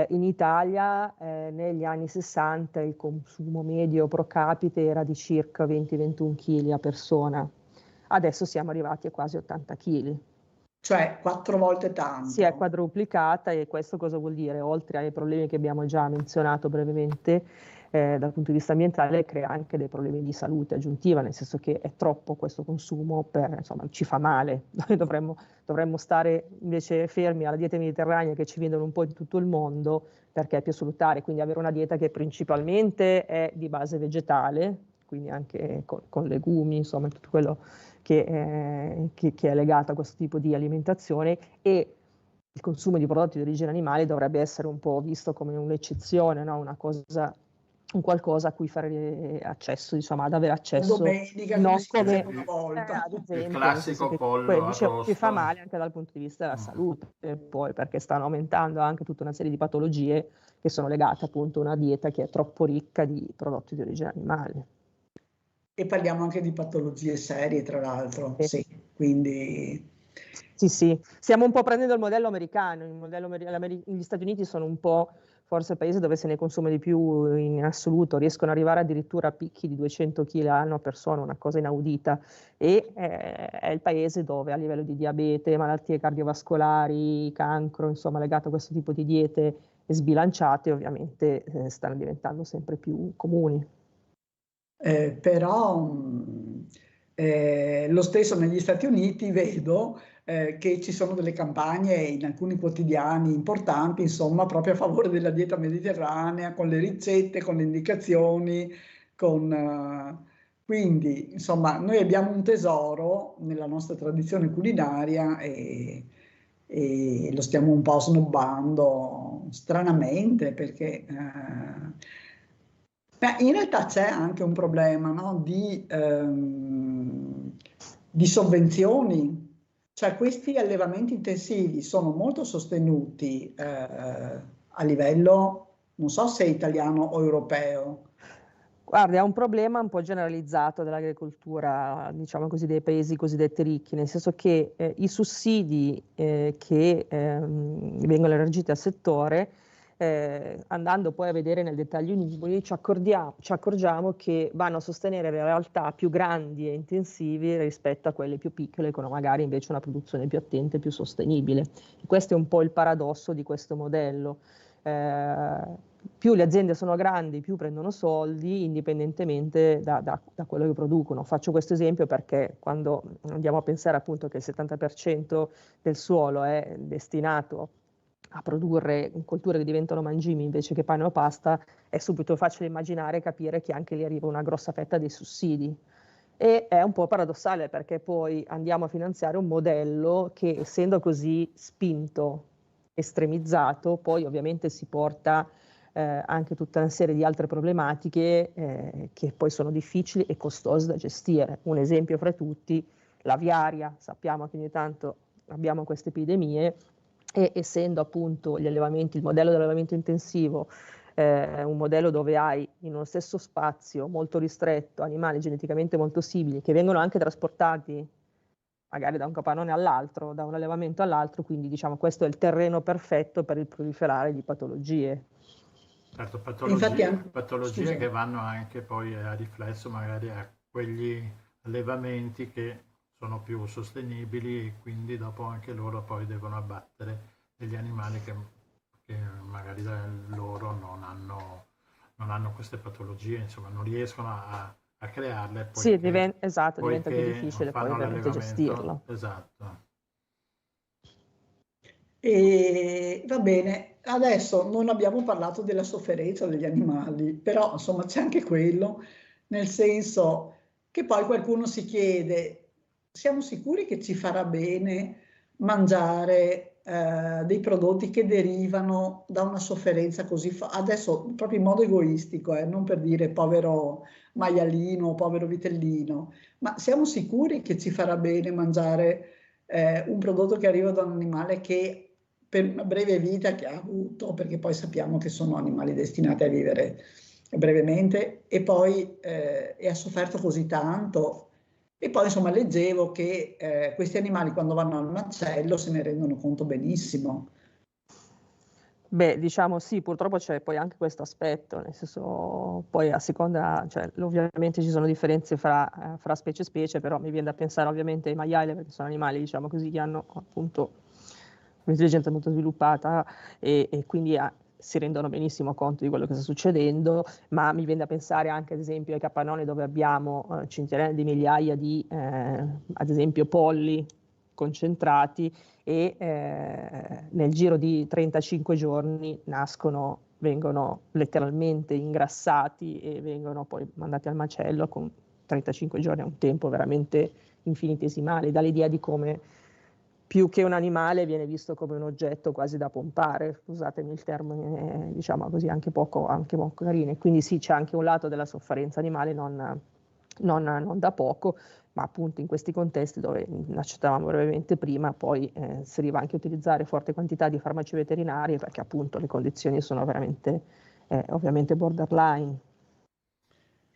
in Italia negli anni 60 il consumo medio pro capite era di circa 20-21 kg a persona, adesso siamo arrivati a quasi 80 kg. Cioè 4 volte tanto. Si è quadruplicata e questo cosa vuol dire? Oltre ai problemi che abbiamo già menzionato brevemente, dal punto di vista ambientale crea anche dei problemi di salute aggiuntiva, nel senso che è troppo questo consumo, insomma, ci fa male. Noi dovremmo stare invece fermi alla dieta mediterranea che ci vendono un po' in tutto il mondo perché è più salutare, quindi avere una dieta che principalmente è di base vegetale, quindi anche con legumi, insomma tutto quello che è legato a questo tipo di alimentazione, e il consumo di prodotti di origine animale dovrebbe essere un po' visto come un'eccezione, no? Un qualcosa a cui fare accesso, insomma, ad avere accesso. Domenica, non come una volta. ad esempio, il classico pollo arrosto. Ci fa male anche dal punto di vista della salute, e poi perché stanno aumentando anche tutta una serie di patologie che sono legate appunto a una dieta che è troppo ricca di prodotti di origine animale. E parliamo anche di patologie serie, tra l'altro, sì, quindi... Sì, stiamo un po' prendendo il modello americano, gli Stati Uniti sono un po' forse il paese dove se ne consuma di più in assoluto, riescono ad arrivare addirittura a picchi di 200 kg l'anno a persona, una cosa inaudita, e è il paese dove a livello di diabete, malattie cardiovascolari, cancro, insomma legato a questo tipo di diete sbilanciate, ovviamente stanno diventando sempre più comuni. Però lo stesso negli Stati Uniti vedo che ci sono delle campagne in alcuni quotidiani importanti, insomma, proprio a favore della dieta mediterranea, con le ricette, con le indicazioni, quindi, insomma, noi abbiamo un tesoro nella nostra tradizione culinaria e lo stiamo un po' snobbando stranamente perché in realtà c'è anche un problema, no, di sovvenzioni, cioè questi allevamenti intensivi sono molto sostenuti a livello, non so se italiano o europeo. Guarda, è un problema un po' generalizzato dell'agricoltura, diciamo così, dei paesi cosiddetti ricchi, nel senso che i sussidi che vengono elargiti al settore, andando poi a vedere nel dettaglio i numeri, ci accorgiamo che vanno a sostenere le realtà più grandi e intensivi rispetto a quelle più piccole, con magari invece una produzione più attenta e più sostenibile. E questo è un po' il paradosso di questo modello. Più le aziende sono grandi, più prendono soldi indipendentemente da quello che producono. Faccio questo esempio perché quando andiamo a pensare appunto che il 70% del suolo è destinato a produrre colture che diventano mangimi invece che pane o pasta, è subito facile immaginare e capire che anche lì arriva una grossa fetta dei sussidi. E è un po' paradossale perché poi andiamo a finanziare un modello che, essendo così spinto, estremizzato, poi ovviamente si porta anche tutta una serie di altre problematiche che poi sono difficili e costose da gestire. Un esempio fra tutti, l'aviaria. Sappiamo che ogni tanto abbiamo queste epidemie e essendo appunto gli allevamenti, il modello dell'allevamento intensivo, un modello dove hai in uno stesso spazio molto ristretto animali geneticamente molto simili che vengono anche trasportati magari da un capannone all'altro, da un allevamento all'altro, quindi diciamo questo è il terreno perfetto per il proliferare di patologie. Certo, Infatti, patologie che vanno anche poi a riflesso magari a quegli allevamenti che sono più sostenibili e quindi dopo anche loro poi devono abbattere degli animali che magari loro non hanno queste patologie, insomma non riescono a crearle. Sì, esatto, diventa più difficile poi ovviamente gestirlo. Esatto. E va bene, adesso non abbiamo parlato della sofferenza degli animali, però insomma c'è anche quello, nel senso che poi qualcuno si chiede, siamo sicuri che ci farà bene mangiare dei prodotti che derivano da una sofferenza così, adesso proprio in modo egoistico, non per dire povero maialino o povero vitellino, ma siamo sicuri che ci farà bene mangiare un prodotto che arriva da un animale che per una breve vita che ha avuto, perché poi sappiamo che sono animali destinati a vivere brevemente, e poi ha sofferto così tanto. E poi insomma leggevo che questi animali quando vanno al macello se ne rendono conto benissimo. Beh, diciamo sì, purtroppo c'è poi anche questo aspetto, nel senso poi a seconda, cioè ovviamente ci sono differenze fra specie e specie, però mi viene da pensare ovviamente ai maiali perché sono animali, diciamo così, che hanno appunto un'intelligenza molto sviluppata e quindi si rendono benissimo conto di quello che sta succedendo, ma mi viene da pensare anche ad esempio ai capannoni dove abbiamo centinaia di migliaia di ad esempio polli concentrati e nel giro di 35 giorni vengono letteralmente ingrassati e vengono poi mandati al macello con 35 giorni, è un tempo veramente infinitesimale, dà l'idea di come più che un animale viene visto come un oggetto quasi da pompare, scusatemi il termine, diciamo così, anche poco carino. Quindi sì, c'è anche un lato della sofferenza animale non da poco, ma appunto in questi contesti dove accennavamo brevemente prima, poi si arriva anche a utilizzare forti quantità di farmaci veterinari perché appunto le condizioni sono veramente ovviamente borderline.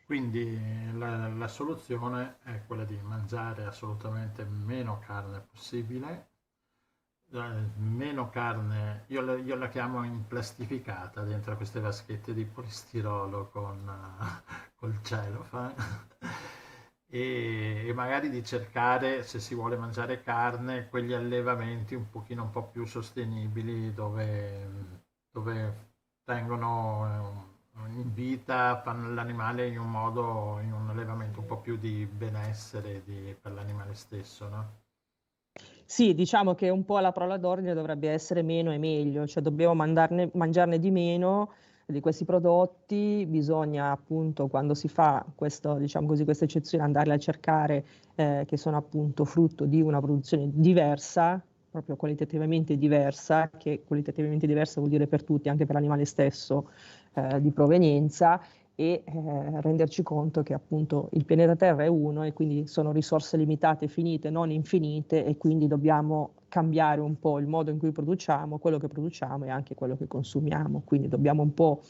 Quindi la soluzione è quella di mangiare assolutamente meno carne possibile, meno carne, io la chiamo implastificata dentro queste vaschette di polistirolo col cellophane e magari di cercare, se si vuole mangiare carne, quegli allevamenti un po' più sostenibili dove tengono in vita, fanno l'animale in un allevamento un po' più di benessere per l'animale stesso, no? Sì, diciamo che un po' la parola d'ordine dovrebbe essere meno e meglio, cioè dobbiamo mangiarne di meno di questi prodotti, bisogna appunto quando si fa questo, diciamo così, questa eccezione andarle a cercare che sono appunto frutto di una produzione diversa, proprio qualitativamente diversa, che qualitativamente diversa vuol dire per tutti, anche per l'animale stesso, di provenienza, e renderci conto che appunto il pianeta Terra è uno e quindi sono risorse limitate, finite, non infinite, e quindi dobbiamo cambiare un po' il modo in cui produciamo, quello che produciamo e anche quello che consumiamo. Quindi dobbiamo un po'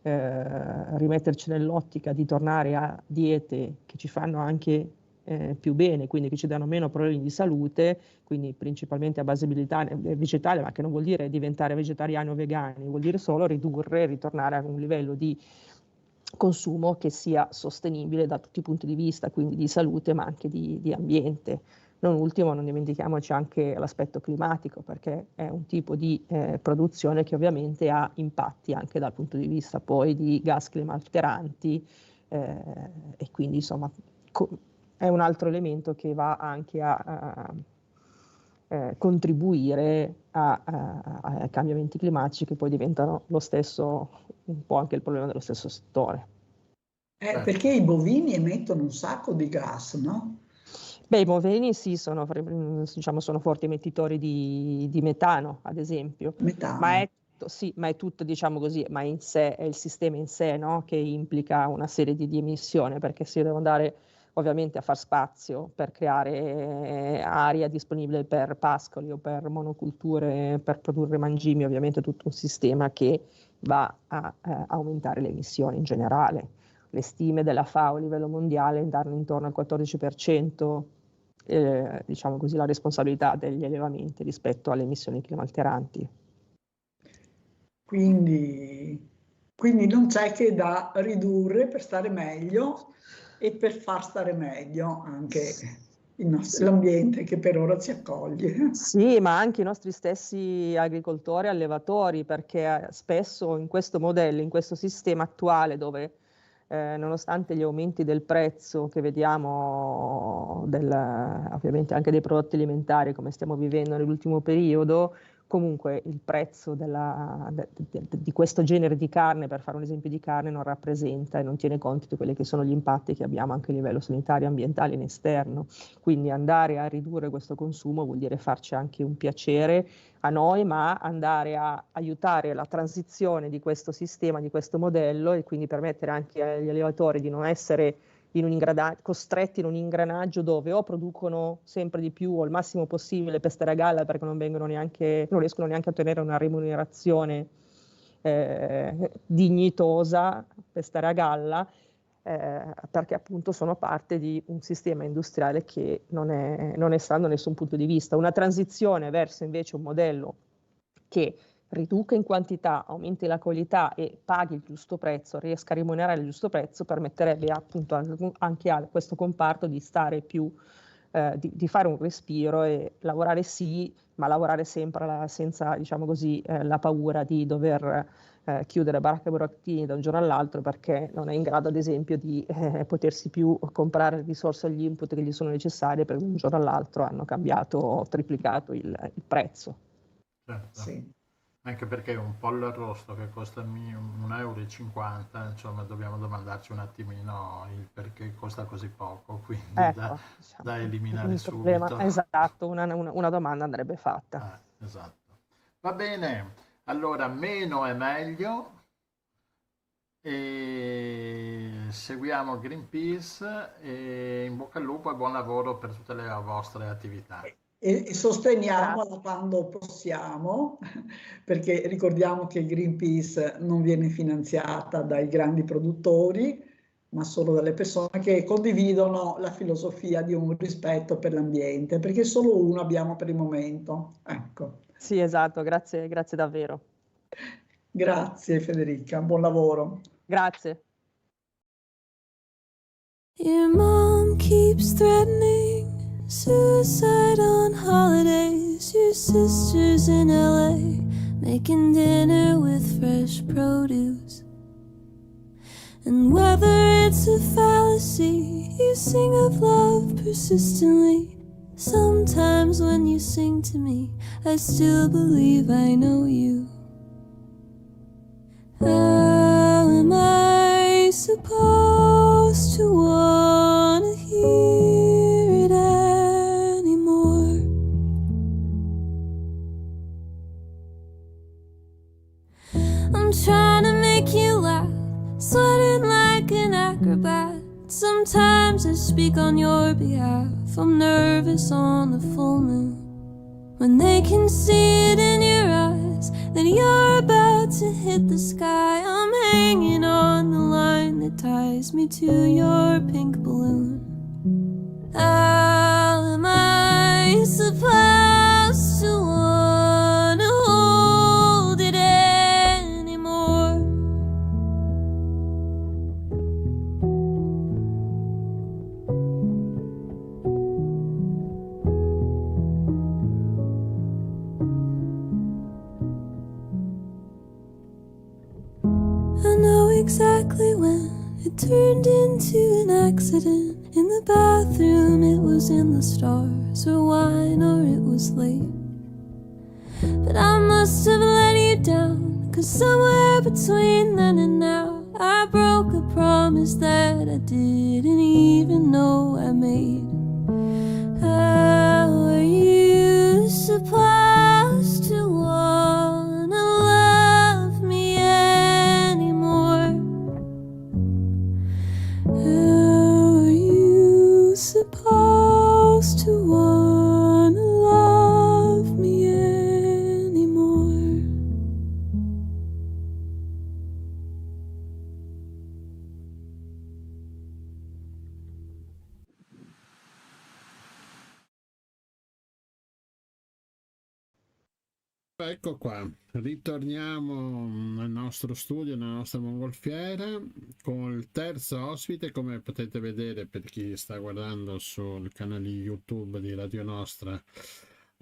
rimetterci nell'ottica di tornare a diete che ci fanno anche più bene, quindi che ci danno meno problemi di salute, quindi principalmente a base vegetale, ma che non vuol dire diventare vegetariani o vegani, vuol dire solo ridurre, ritornare a un livello di consumo che sia sostenibile da tutti i punti di vista, quindi di salute ma anche di ambiente. Non ultimo, non dimentichiamoci anche l'aspetto climatico, perché è un tipo di produzione che ovviamente ha impatti anche dal punto di vista poi di gas climalteranti e quindi insomma è un altro elemento che va anche a contribuire ai cambiamenti climatici che poi diventano lo stesso, un po' anche il problema dello stesso settore. Perché i bovini emettono un sacco di gas, no? Beh, i bovini sì, sono forti emettitori di metano, ad esempio. Metano. Ma è tutto, diciamo così, ma in sé, è il sistema in sé, no? Che implica una serie di emissioni, perché si deve andare ovviamente a far spazio per creare aria disponibile per pascoli o per monoculture, per produrre mangimi, ovviamente tutto un sistema che va a aumentare le emissioni in generale. Le stime della FAO a livello mondiale danno intorno al 14%, diciamo così, la responsabilità degli allevamenti rispetto alle emissioni climalteranti. Quindi non c'è che da ridurre per stare meglio e per far stare meglio anche l'ambiente che per ora ci accoglie. Sì, ma anche i nostri stessi agricoltori e allevatori, perché spesso in questo modello, in questo sistema attuale dove nonostante gli aumenti del prezzo che vediamo ovviamente anche dei prodotti alimentari come stiamo vivendo nell'ultimo periodo, comunque il prezzo di questo genere di carne, per fare un esempio di carne, non rappresenta e non tiene conto di quelli che sono gli impatti che abbiamo anche a livello sanitario, ambientale e in esterno. Quindi andare a ridurre questo consumo vuol dire farci anche un piacere a noi, ma andare a aiutare la transizione di questo sistema, di questo modello, e quindi permettere anche agli allevatori di non essere costretti in un ingranaggio dove o producono sempre di più o il massimo possibile per stare a galla, perché non riescono neanche a ottenere una remunerazione dignitosa per stare a galla, perché appunto sono parte di un sistema industriale che non è sano da nessun punto di vista. Una transizione verso invece un modello che riduca in quantità, aumenti la qualità e paghi il giusto prezzo, riesca a remunerare il giusto prezzo, permetterebbe appunto anche a questo comparto di stare più, di fare un respiro e lavorare sì, ma lavorare sempre senza, diciamo così, la paura di dover chiudere baracca e burattini da un giorno all'altro, perché non è in grado ad esempio di potersi più comprare risorse agli input che gli sono necessarie, perché da un giorno all'altro hanno cambiato o triplicato il prezzo. Certo. Sì. Anche perché un pollo arrosto che costa 1,50 €, insomma dobbiamo domandarci un attimino il perché costa così poco, quindi Ecco, da eliminare problema, subito. esatto, una domanda andrebbe fatta. Esatto. Va bene, allora meno è meglio e seguiamo Greenpeace e in bocca al lupo e buon lavoro per tutte le vostre attività. E sosteniamola quando possiamo, perché ricordiamo che Greenpeace non viene finanziata dai grandi produttori, ma solo dalle persone che condividono la filosofia di un rispetto per l'ambiente, perché solo uno abbiamo per il momento. Ecco. Sì, esatto, grazie, grazie davvero. Grazie Federica, buon lavoro. Grazie. Your mom keeps threatening suicide on holidays. Your sister's in LA making dinner with fresh produce. And whether it's a fallacy, you sing of love persistently. Sometimes when you sing to me, I still believe I know you. How am I supposed to wanna hear it anymore? I'm trying to make you laugh, sweating like an acrobat. Sometimes I speak on your behalf. I'm nervous on the full moon. When they can see it in your eyes that you're about to hit the sky, I'm hanging on the line that ties me to your pink balloon. How am I supposed to wanna hold it anymore? I know exactly when it turned into an accident. In the bathroom, it was in the stars, or wine, or it was late. But I must have let you down, 'cause somewhere between then and now, I broke a promise that I didn't even know I made. How are you supposed to wanna love me anymore? How are you supposed to wanna love me anymore? Ecco qua, ritorniamo nel nostro studio, nella nostra mongolfiera, con il terzo ospite. Come potete vedere, per chi sta guardando sul canale YouTube di Radio Nostra,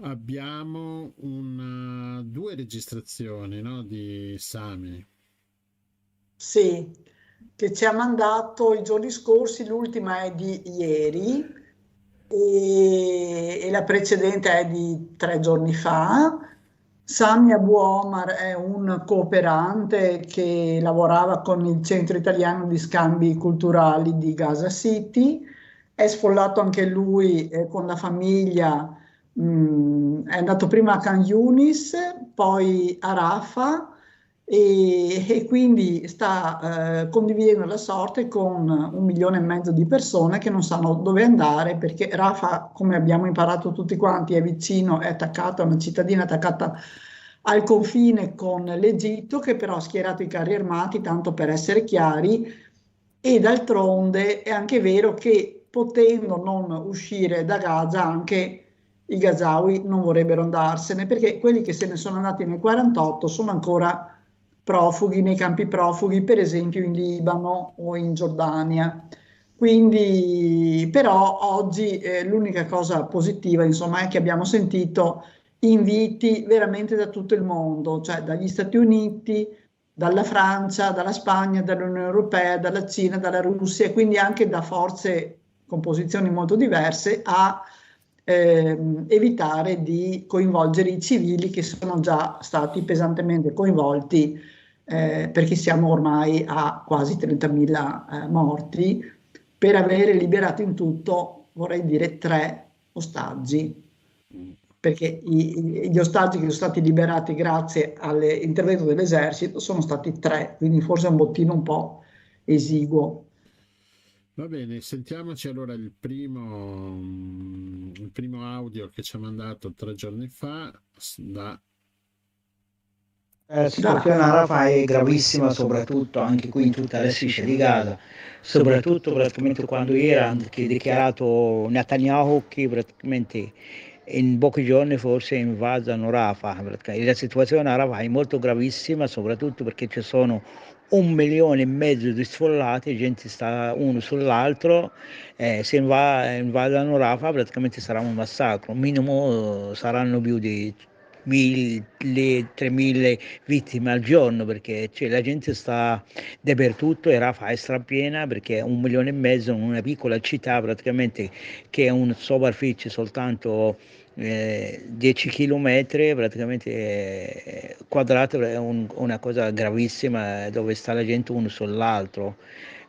abbiamo due registrazioni, no, di Sami. Sì, che ci ha mandato i giorni scorsi, l'ultima è di ieri e la precedente è di 3 giorni fa. Sami Abu Omar è un cooperante che lavorava con il Centro Italiano di Scambi Culturali di Gaza City, è sfollato anche lui con la famiglia, è andato prima a Khan Yunis, poi a Rafah e quindi sta condividendo la sorte con 1,5 milioni di persone che non sanno dove andare, perché Rafah, come abbiamo imparato tutti quanti, è vicino, è attaccata, è una cittadina attaccata al confine con l'Egitto, che però ha schierato i carri armati, tanto per essere chiari, e d'altronde è anche vero che potendo non uscire da Gaza, anche i gazawi non vorrebbero andarsene, perché quelli che se ne sono andati nel 1948 sono ancora profughi nei campi profughi, per esempio in Libano o in Giordania. Quindi, però oggi l'unica cosa positiva, insomma, è che abbiamo sentito inviti veramente da tutto il mondo, cioè dagli Stati Uniti, dalla Francia, dalla Spagna, dall'Unione Europea, dalla Cina, dalla Russia, quindi anche da forze con posizioni molto diverse, a evitare di coinvolgere i civili che sono già stati pesantemente coinvolti, perché siamo ormai a quasi 30.000 morti, per avere liberato in tutto, vorrei dire, 3 ostaggi, perché gli ostaggi che sono stati liberati grazie all'intervento dell'esercito sono stati 3, quindi forse è un bottino un po' esiguo. Va bene, sentiamoci allora il primo audio che ci ha mandato 3 giorni fa da La situazione a Rafah è gravissima, soprattutto anche qui in tutta la striscia di Gaza, soprattutto praticamente quando era anche dichiarato Netanyahu che praticamente in pochi giorni forse invasano Rafah. La situazione a Rafah è molto gravissima, soprattutto perché ci sono 1,5 milioni di sfollati, gente sta uno sull'altro, se invadano Rafah praticamente sarà un massacro, minimo saranno più di 1.000-3.000 vittime al giorno, perché la gente sta dappertutto e Rafah è strapiena perché 1,5 milioni in una piccola città praticamente che è una superficie soltanto 10 chilometri praticamente quadrato, è una cosa gravissima dove sta la gente uno sull'altro.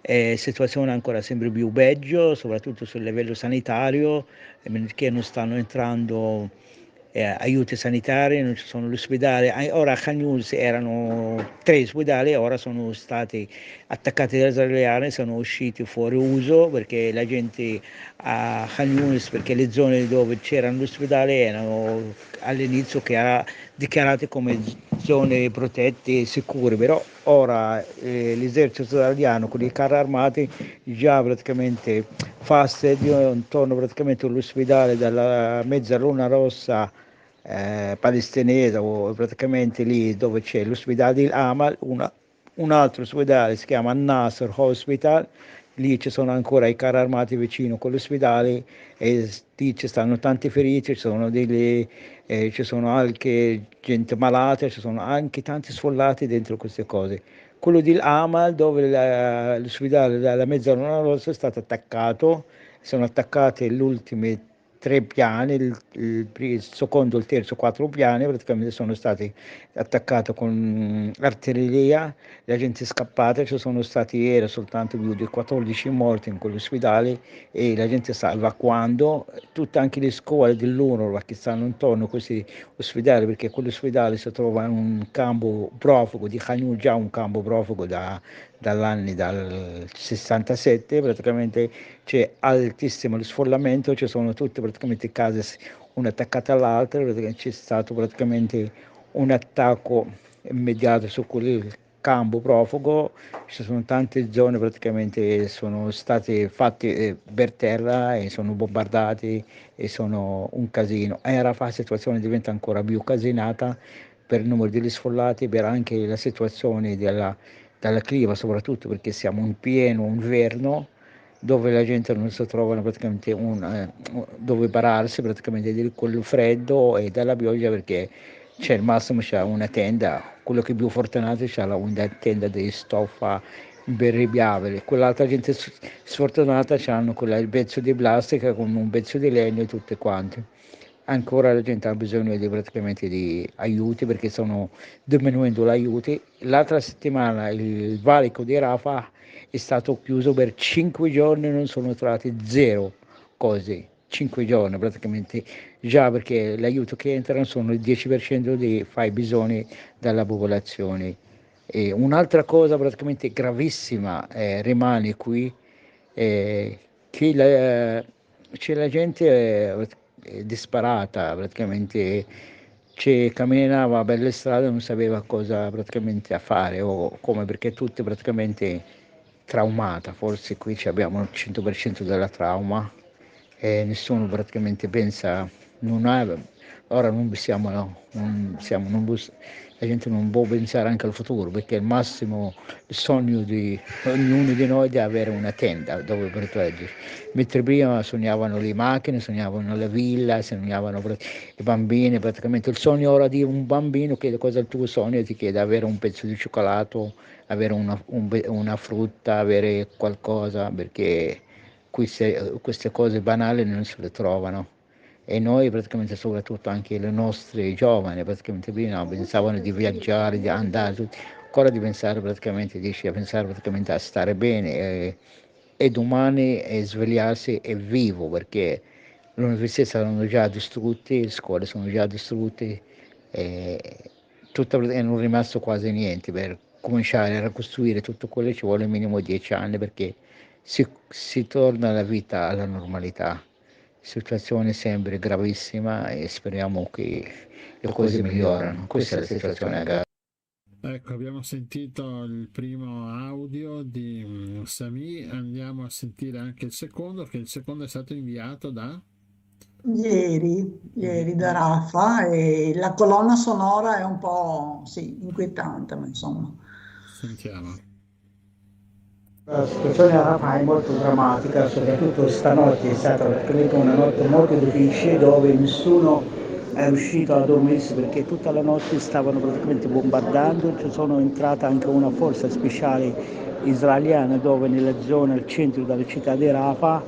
Situazione ancora sempre più peggio, soprattutto sul livello sanitario, perché non stanno entrando aiuti sanitari, non ci sono gli ospedali. Ora a Khan Younis erano 3 ospedali, ora sono stati attaccati dagli israeliani, sono usciti fuori uso perché la gente a Khan Younis, perché le zone dove c'erano gli ospedali erano all'inizio dichiarate come zone protette e sicure, però ora l'esercito israeliano con i carri armati già praticamente fa assedio intorno praticamente all'ospedale della Mezzaluna Rossa palestinese, o praticamente lì dove c'è l'ospedale di Amal, un altro ospedale si chiama Nasser Hospital, lì ci sono ancora i carri armati vicino con l'ospedale e lì ci stanno tanti feriti, ci sono anche gente malata, ci sono anche tanti sfollati dentro queste cose. Quello di Amal dove l'ospedale della Mezzaluna Rossa è stato attaccato, sono attaccati gli ultimi 3 piani, il secondo, il terzo, 4 piani praticamente sono stati attaccati con artiglieria, la gente è scappata, ci sono stati ieri soltanto più di 14 morti in quell'ospedale e la gente sta evacuando, tutte anche le scuole dell'UNRWA che stanno intorno a questi ospedali, perché quell'ospedale si trova in un campo profugo di Khan Younis, già un campo profugo dal 67, praticamente c'è altissimo lo sfollamento, ci sono tutte praticamente case una attaccata all'altra, c'è stato praticamente un attacco immediato su quel campo profugo, ci sono tante zone praticamente sono state fatte per terra e sono bombardati e sono un casino. E la situazione diventa ancora più casinata per il numero degli sfollati, per anche la situazione della clima, soprattutto perché siamo in pieno inverno dove la gente non si trova praticamente dove pararsi praticamente di quel freddo e dalla pioggia, perché c'è il massimo c'è una tenda, quello che è più fortunato c'è una tenda di stoffa impermeabile, quell'altra gente sfortunata hanno il pezzo di plastica con un pezzo di legno e tutte quante. Ancora la gente ha bisogno praticamente di aiuti perché stanno diminuendo gli aiuti. L'altra settimana il valico di Rafah è stato chiuso per 5 giorni, non sono entrati 0 cose, 5 giorni praticamente, già perché l'aiuto che entrano sono il 10% dei fabbisogni della popolazione. E un'altra cosa praticamente gravissima rimane qui, che c'è la gente disparata, praticamente camminava per le strade e non sapeva cosa praticamente a fare o come, perché tutti praticamente traumata, forse qui abbiamo il 100% della trauma e nessuno praticamente pensa, non ha, ora non siamo, la gente non può pensare anche al futuro perché il massimo il sogno di ognuno di noi è di avere una tenda dove proteggersi, mentre prima sognavano le macchine, sognavano la villa, sognavano i bambini, praticamente il sogno ora di un bambino chiede cosa è il tuo sogno, ti chiede avere un pezzo di cioccolato, avere una frutta, avere qualcosa, perché queste cose banali non se le trovano. E noi praticamente, soprattutto anche le nostre giovani, praticamente prima pensavano di viaggiare, di andare, ancora di pensare praticamente, a pensare praticamente a stare bene e domani svegliarsi è vivo, perché le università saranno già distrutte, le scuole sono già distrutte, e e non è rimasto quasi niente per cominciare a ricostruire tutto quello ci vuole minimo 10 anni perché si torna alla vita, alla normalità. Situazione sempre gravissima e speriamo che le cose migliorano. Questa è la situazione a Gaza. Ecco, abbiamo sentito il primo audio di Sami, andiamo a sentire anche il secondo, che il secondo è stato inviato da... Ieri da Rafa, e la colonna sonora è un po', sì, inquietante, ma insomma. Sentiamo. La situazione a Rafah è molto drammatica, soprattutto stanotte è stata praticamente una notte molto difficile dove nessuno è riuscito a dormirsi perché tutta la notte stavano praticamente bombardando. Ci sono entrata anche una forza speciale israeliana dove nella zona al centro della città di Rafah,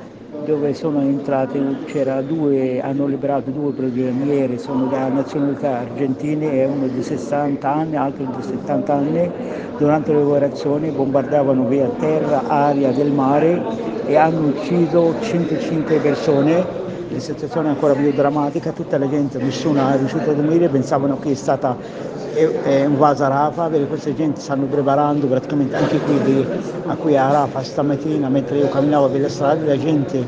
dove sono entrati, hanno liberato 2 prigionieri, sono da nazionalità argentina e uno di 60 anni, altro di 70 anni. Durante le operazioni bombardavano via terra, aria del mare e hanno ucciso 105 persone. La situazione è ancora più drammatica, tutta la gente, nessuno è riuscito a dormire, pensavano che è stata invasa Rafah, perché questa gente stanno preparando praticamente anche qui a Rafah stamattina, mentre io camminavo per le strade, la gente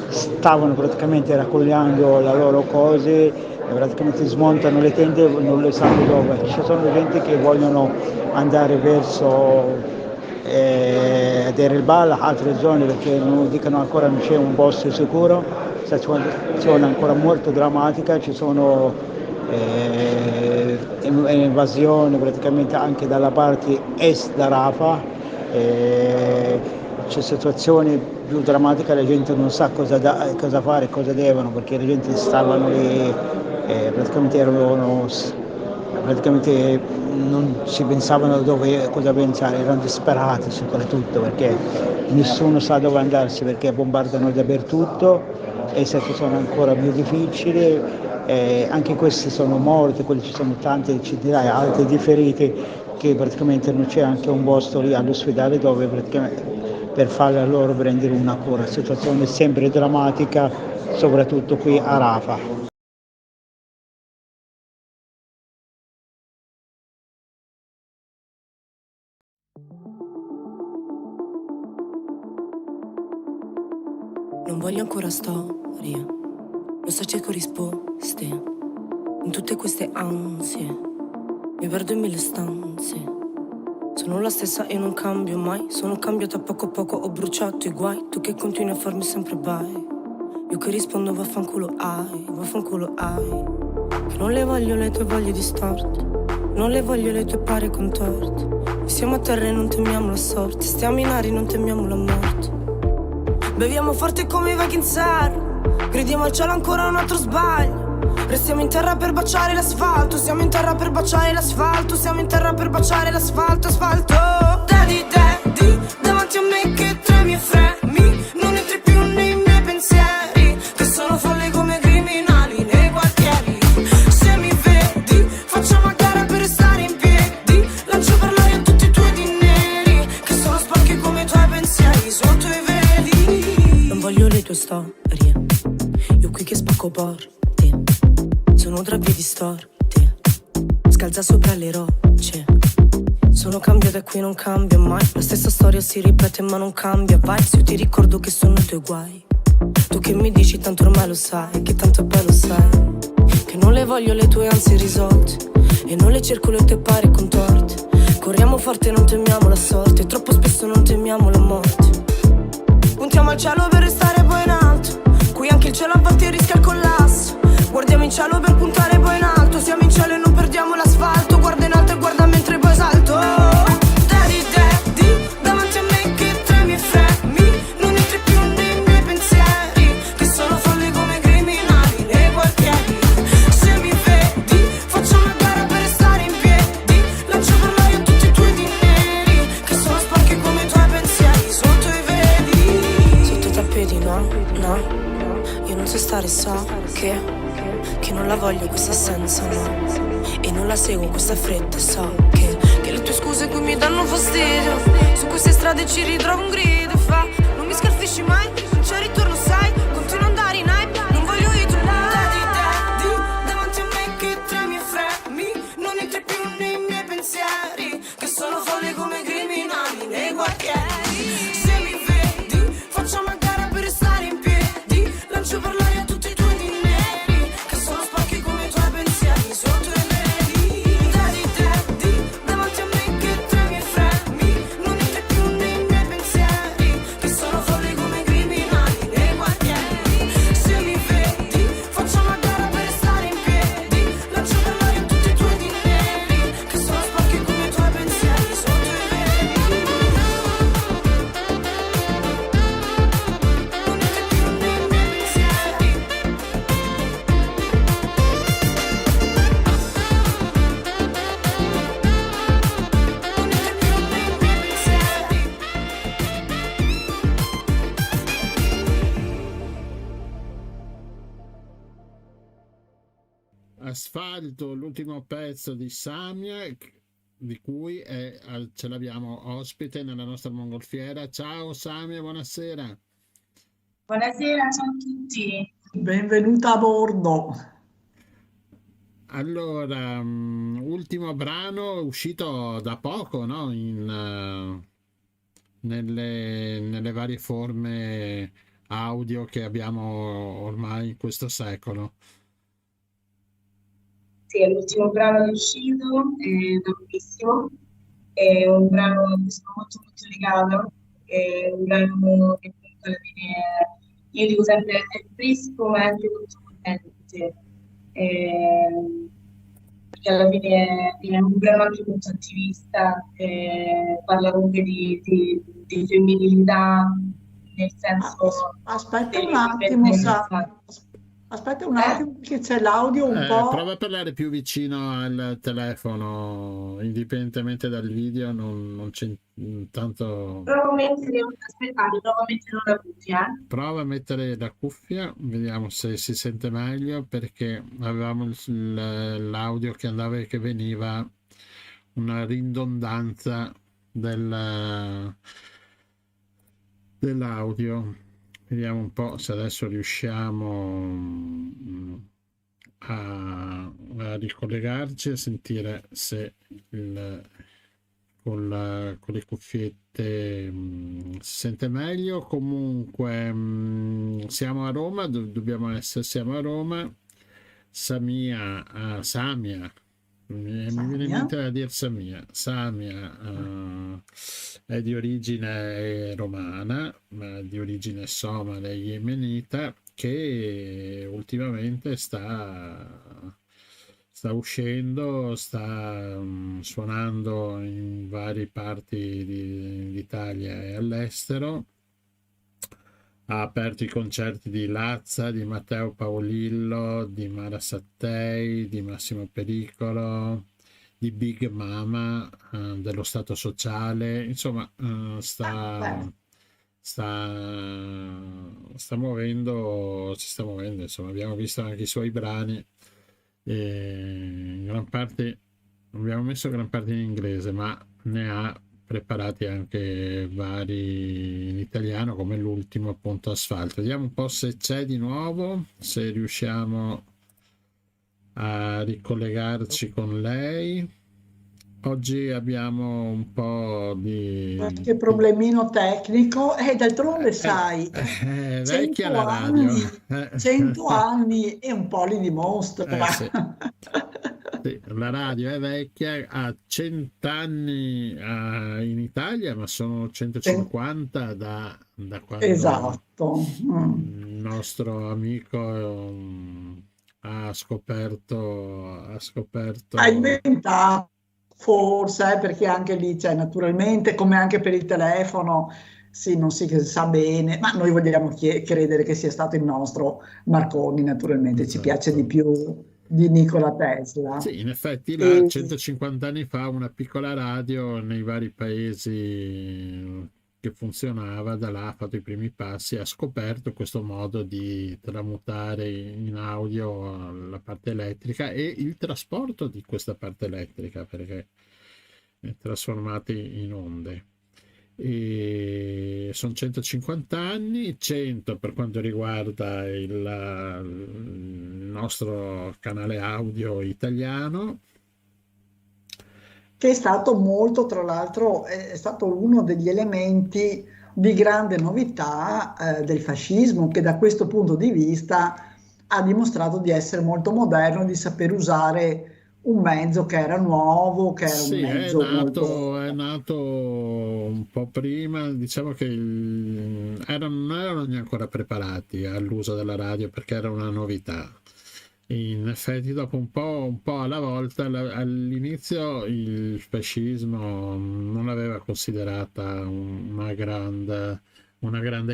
stavano praticamente raccogliendo le loro cose, praticamente smontano le tende, non le sanno dove. Ci sono gente che vogliono andare verso Deir el-Balah, altre zone, perché non dicono ancora non c'è un posto sicuro. La situazione è ancora molto drammatica, ci sono invasioni praticamente anche dalla parte est da Rafah, c'è situazioni più drammatiche, la gente non sa cosa fare, cosa devono, perché la gente stavano lì, praticamente non si pensavano cosa pensare, erano disperati soprattutto perché nessuno sa dove andarsi, perché bombardano dappertutto e la situazione è ancora più difficile. Anche questi sono morti, quelli ci sono tanti centinaia, altri di feriti, che praticamente non c'è anche un posto lì all'ospedale dove praticamente per farli a loro prendere una cura. La situazione è sempre drammatica, soprattutto qui a Rafah. Non voglio ancora storie, lo so, cerco risposte in tutte queste ansie, mi perdo in 1000 stanze. Sono la stessa e non cambio mai, sono cambiata poco a poco, ho bruciato i guai. Tu che continui a farmi sempre bye, io che rispondo vaffanculo ai. Che non le voglio le tue voglie distorte, non le voglio le tue pare contorte. Siamo a terra e non temiamo la sorte, stiamo in aria e non temiamo la morte. Beviamo forte come i Vaghenzar, gridiamo al cielo ancora un altro sbaglio. Restiamo in terra per baciare l'asfalto, siamo in terra per baciare l'asfalto, siamo in terra per baciare l'asfalto, asfalto. Daddy, daddy, davanti a me che tremi e fremi, non entri più nei miei pensieri, che sono folle come criminali nei quartieri. Se mi vedi, facciamo a gara per restare in piedi, lancio per l'aria tutti i tuoi dineri, che sono sporchi come i tuoi pensieri, sotto i veli. Non voglio le tue storie, io qui che spacco porte, sono tra vie distorte, scalza sopra le rocce. Sono cambiata e qui non cambia mai, la stessa storia si ripete ma non cambia. Vai, se io ti ricordo che sono i tuoi guai, tu che mi dici tanto ormai lo sai, che tanto poi lo sai, che non le voglio le tue ansie risolte, e non le cerco le tue pari contorte. Corriamo forte e non temiamo la sorte, troppo spesso non temiamo la morte. Puntiamo al cielo per restare poi in alto, qui anche il cielo a volte rischia il collasso. Guardiamo in cielo per puntare poi in alto, siamo in cielo e non perdiamo l'asfalto. Guarda in alto e guarda mentre poi salto. Daddy, daddy, davanti a me che tremi e fremi, non entri più nei miei pensieri, che sono folli come criminali nei quartieri. Se mi vedi, facciamo a gara per restare in piedi, lancio per l'aria tutti i tuoi dineri, che sono sporchi come i tuoi pensieri, sotto i vedi. Sotto i tappeti no, no, io non so stare, so che non la voglio questa assenza, no, e non la seguo questa fretta. So che le tue scuse qui mi danno fastidio, su queste strade ci ritrovo un grido. Fa, non mi scalfisci mai, non c'è ritorno sai, continuo ad andare in hype, non voglio i tuoi daddy, daddy, davanti a me che tremi e fremi, non entri più nei miei pensieri, che sono folli come criminali nei quartieri. Se mi vedi, facciamo a gara per restare in piedi, lancio per l'aria tutti i tuoi dineri, che sono sporchi come i tuoi pensieri, sotto i vedi. Daddy, daddy, davanti a me Asfalto, l'ultimo pezzo di Samia, di cui ce l'abbiamo ospite nella nostra mongolfiera. Ciao Samia, buonasera. Buonasera, ciao a tutti. Benvenuta a bordo. Allora, ultimo brano uscito da poco, no? Nelle varie forme audio che abbiamo ormai in questo secolo. Sì, è l'ultimo brano che è uscito, è da pochissimo, è un brano a cui sono molto molto legata, è un brano che comunque alla fine, io dico sempre, è fresco ma è anche molto potente, perché alla fine è un brano anche molto attivista, parla comunque di femminilità, nel senso Aspetta un delle attimo, differenze. aspetta un attimo che c'è l'audio un po'. Prova a parlare più vicino al telefono, indipendentemente dal video, non c'è tanto. Provo a mettere, aspettate, provo a mettere una cuffia. Prova a mettere la cuffia, vediamo se si sente meglio, perché avevamo l'audio che andava e che veniva, una ridondanza dell'audio. Vediamo un po' se adesso riusciamo a ricollegarci, a sentire se con le cuffiette si sente meglio. Comunque siamo a Roma, siamo a Roma. Samia, mi viene in mente da dire Samia è di origine romana, ma di origine somala e yemenita, che ultimamente sta uscendo, sta suonando in varie parti d'Italia e all'estero. Ha aperto i concerti di Lazza, di Matteo Paolillo, di Mara Sattei, di Massimo Pericolo, di Big Mama, dello Stato Sociale. Insomma, si sta muovendo, insomma, abbiamo visto anche i suoi brani, in gran parte, abbiamo messo gran parte in inglese, ma ne ha preparati anche vari in italiano, come l'ultimo, appunto, Asfalto. Vediamo un po' se c'è di nuovo, se riusciamo a ricollegarci con lei. Oggi abbiamo un po' di qualche problemino tecnico e d'altronde sai, vecchia 100 la radio. anni, 100 anni e un po' li dimostra. Sì. Sì, la radio è vecchia, ha 100 anni in Italia, ma sono 150 da quando Esatto. il nostro amico ha scoperto Ha inventato, forse, perché anche lì c'è, naturalmente, come anche per il telefono, sì, non si sa bene, ma noi vogliamo credere che sia stato il nostro Marconi, naturalmente, ci piace di più di Nikola Tesla. Sì, in effetti là, 150 anni fa, una piccola radio nei vari paesi che funzionava, da là ha fatto i primi passi, ha scoperto questo modo di tramutare in audio la parte elettrica e il trasporto di questa parte elettrica, perché è trasformati in onde. E sono 150 anni, 100 per quanto riguarda il nostro canale audio italiano, che è stato molto, tra l'altro, è stato uno degli elementi di grande novità del fascismo, che da questo punto di vista ha dimostrato di essere molto moderno, di saper usare un mezzo che era nuovo, che era un mezzo è nato un po' prima, diciamo che non erano neanche ancora preparati all'uso della radio, perché era una novità. In effetti, dopo un po' alla volta, all'inizio il fascismo non l'aveva considerata una grande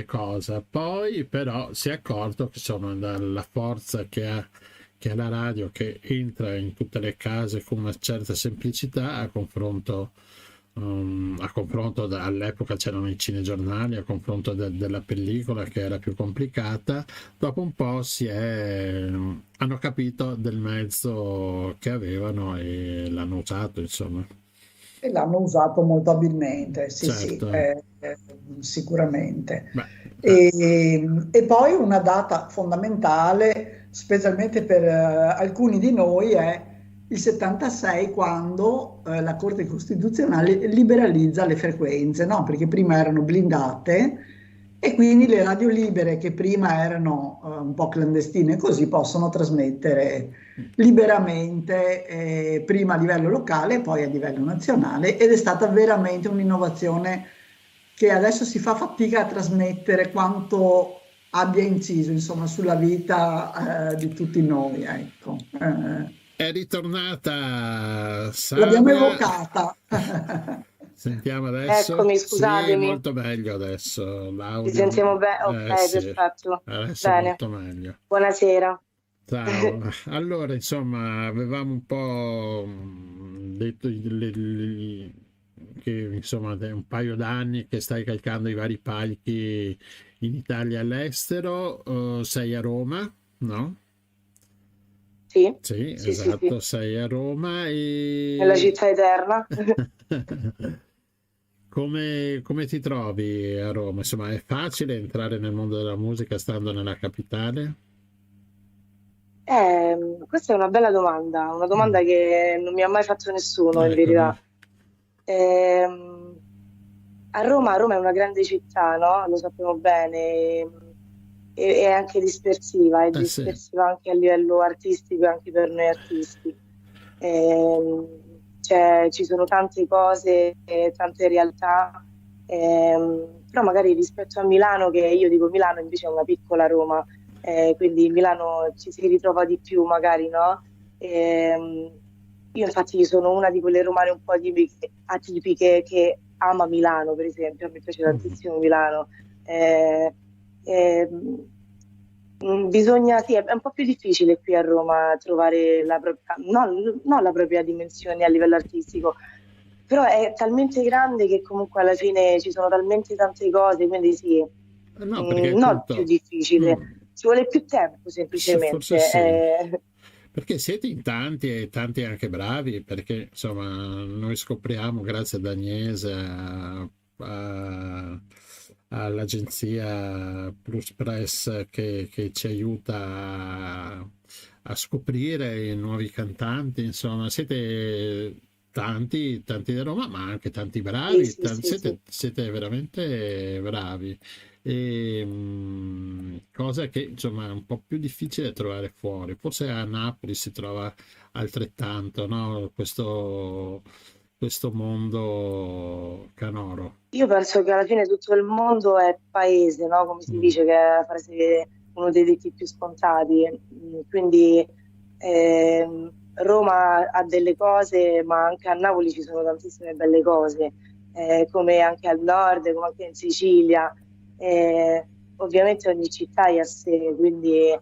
cosa, poi però si è accorto che, insomma, dalla forza che ha la radio, che entra in tutte le case con una certa semplicità, a confronto a confronto all'epoca c'erano i cinegiornali, a confronto della pellicola che era più complicata. Dopo un po' hanno capito del mezzo che avevano e l'hanno usato, insomma. E l'hanno usato molto abilmente, sì, Certo. sicuramente. Beh, E poi una data fondamentale, specialmente per alcuni di noi, è il 76, quando la Corte Costituzionale liberalizza le frequenze, no? Perché prima erano blindate e quindi le radio libere, che prima erano un po' clandestine così, possono trasmettere liberamente, prima a livello locale e poi a livello nazionale, ed è stata veramente un'innovazione che adesso si fa fatica a trasmettere quanto abbia inciso, insomma, sulla vita di tutti noi, ecco. è ritornata L'abbiamo Sara. evocata. Sentiamo adesso. Eccomi, Sì, scusatemi. molto meglio adesso. L'audio. Ci sentiamo bene? Ok, Sì, perfetto. adesso Bene. molto meglio. Buonasera. Ciao. Allora, insomma, avevamo un po' detto che insomma è un paio d'anni che stai calcando i vari palchi in Italia e all'estero. Sei a Roma, no? Sì, Sì, sì, esatto, sì. sei a Roma Nella e città eterna. come ti trovi a Roma? Insomma, è facile entrare nel mondo della musica stando nella capitale? Questa è una bella domanda, una domanda che non mi ha mai fatto nessuno, in Ecco, verità. Ehm, Roma è una grande città, no? Lo sappiamo bene, è anche dispersiva, è sì. dispersiva anche a livello artistico e anche per noi artisti. Ci sono tante cose, tante realtà, però magari rispetto a Milano, che io dico Milano invece è una piccola Roma, quindi Milano ci si ritrova di più magari, no? Io infatti sono una di quelle romane un po' atipiche che ama Milano, per esempio, a me piace tantissimo Milano. Bisogna, sì, è un po' più difficile qui a Roma trovare la propria, non la propria dimensione a livello artistico, però è talmente grande che comunque alla fine ci sono talmente tante cose, quindi sì, No, perché non appunto, più difficile, ci vuole più tempo semplicemente. forse sì. Perché siete in tanti e tanti anche bravi, perché insomma noi scopriamo grazie ad Agnese all'agenzia Plus Press che ci aiuta a scoprire i nuovi cantanti, insomma siete tanti da Roma, ma anche tanti bravi, Sì, sì. siete veramente bravi. Cosa che insomma è un po' più difficile trovare fuori, forse a Napoli si trova altrettanto, no? Questo mondo canoro. Io penso che alla fine tutto il mondo è paese, no? Come si dice, che è la frase, uno dei detti più scontati. Quindi Roma ha delle cose, ma anche a Napoli ci sono tantissime belle cose, come anche al nord, come anche in Sicilia. Ovviamente ogni città è a sé, quindi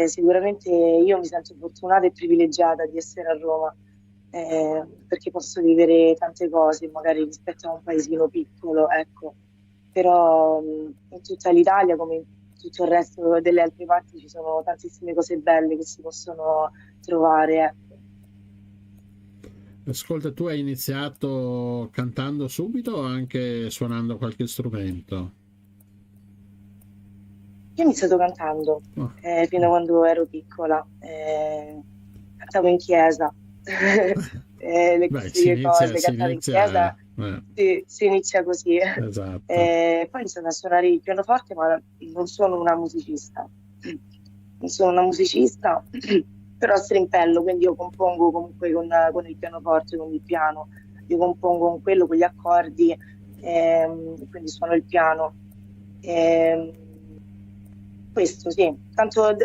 sicuramente io mi sento fortunata e privilegiata di essere a Roma, perché posso vivere tante cose, magari rispetto a un paesino piccolo, ecco. Però in tutta l'Italia, come in tutto il resto delle altre parti, ci sono tantissime cose belle che si possono trovare, ecco. Ascolta, tu hai iniziato cantando subito o anche suonando qualche strumento? Io ho iniziato cantando fino a quando ero piccola, cantavo in chiesa, le classiche cose, cantavo in chiesa, si inizia così. Esatto. Poi ho iniziato a suonare il pianoforte, ma non sono una musicista, però strimpello, quindi io compongo comunque con il pianoforte, con il piano, io compongo con quello, con gli accordi, quindi suono il piano. Questo sì, tanto ho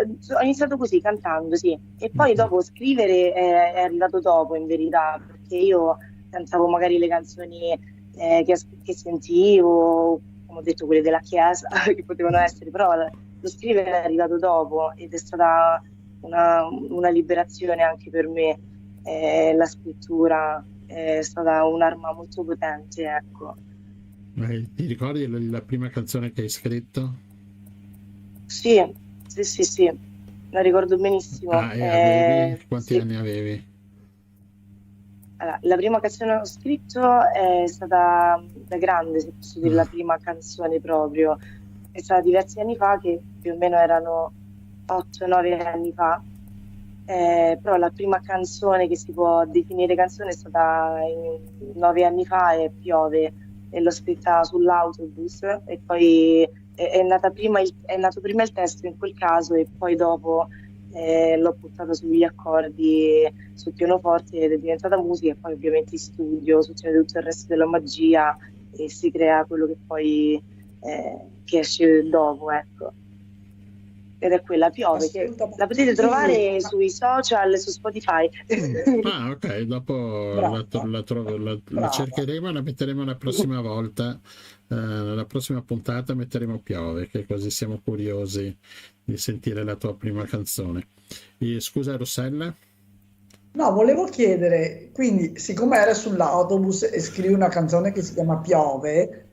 iniziato così, cantando, sì, e poi dopo scrivere è arrivato dopo, in verità, perché io cantavo magari le canzoni che sentivo, come ho detto, quelle della chiesa, che potevano essere, però lo scrivere è arrivato dopo ed è stata una liberazione anche per me, la scrittura, è stata un'arma molto potente, ecco. Ti ricordi la prima canzone che hai scritto? Sì, sì, la ricordo benissimo. E avevi? Quanti Sì. anni avevi? Allora, la prima canzone che ho scritto è stata da grande, se posso dire, la prima canzone proprio. È stata diversi anni fa, che più o meno erano 8-9 anni fa. Però la prima canzone che si può definire canzone è stata 9 anni fa, e Piove, e l'ho scritta sull'autobus, e poi è nato prima il testo in quel caso, e poi dopo l'ho buttata sugli accordi sul pianoforte ed è diventata musica, e poi ovviamente in studio succede tutto il resto della magia e si crea quello che poi che esce dopo, ecco. Ed è quella, Piove, che la potete trovare sui social, su Spotify. Ok, dopo la cercheremo e la metteremo la prossima volta, la prossima puntata metteremo Piove, che così siamo curiosi di sentire la tua prima canzone. Scusa Rossella? No, volevo chiedere, quindi siccome era sull'autobus e scrivi una canzone che si chiama Piove,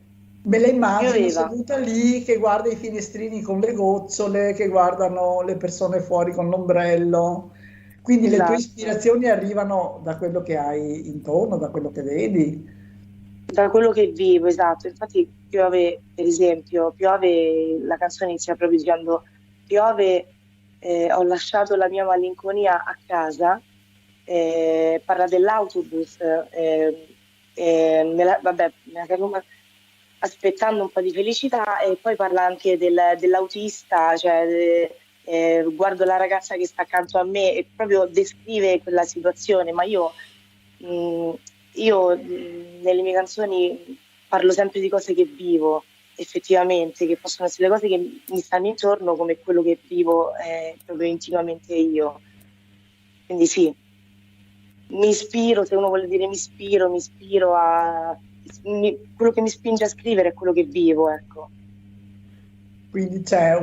me la immagino Pioveva. seduta lì che guarda i finestrini con le gocciole, che guardano le persone fuori con l'ombrello. Quindi le tue Esatto. ispirazioni arrivano da quello che hai intorno, da quello che vedi. Da quello che vivo, esatto. Infatti Piove, per esempio, Piove, la canzone inizia proprio dicendo: Piove, ho lasciato la mia malinconia a casa. Parla dell'autobus, vabbè, me la cavo aspettando un po' di felicità, e poi parla anche dell'autista, cioè guardo la ragazza che sta accanto a me, e proprio descrive quella situazione. Ma io nelle mie canzoni parlo sempre di cose che vivo effettivamente, che possono essere le cose che mi stanno intorno, come quello che vivo proprio intimamente io. Quindi sì, mi ispiro, se uno vuole dire mi ispiro a quello che mi spinge a scrivere è quello che vivo, ecco. Quindi c'è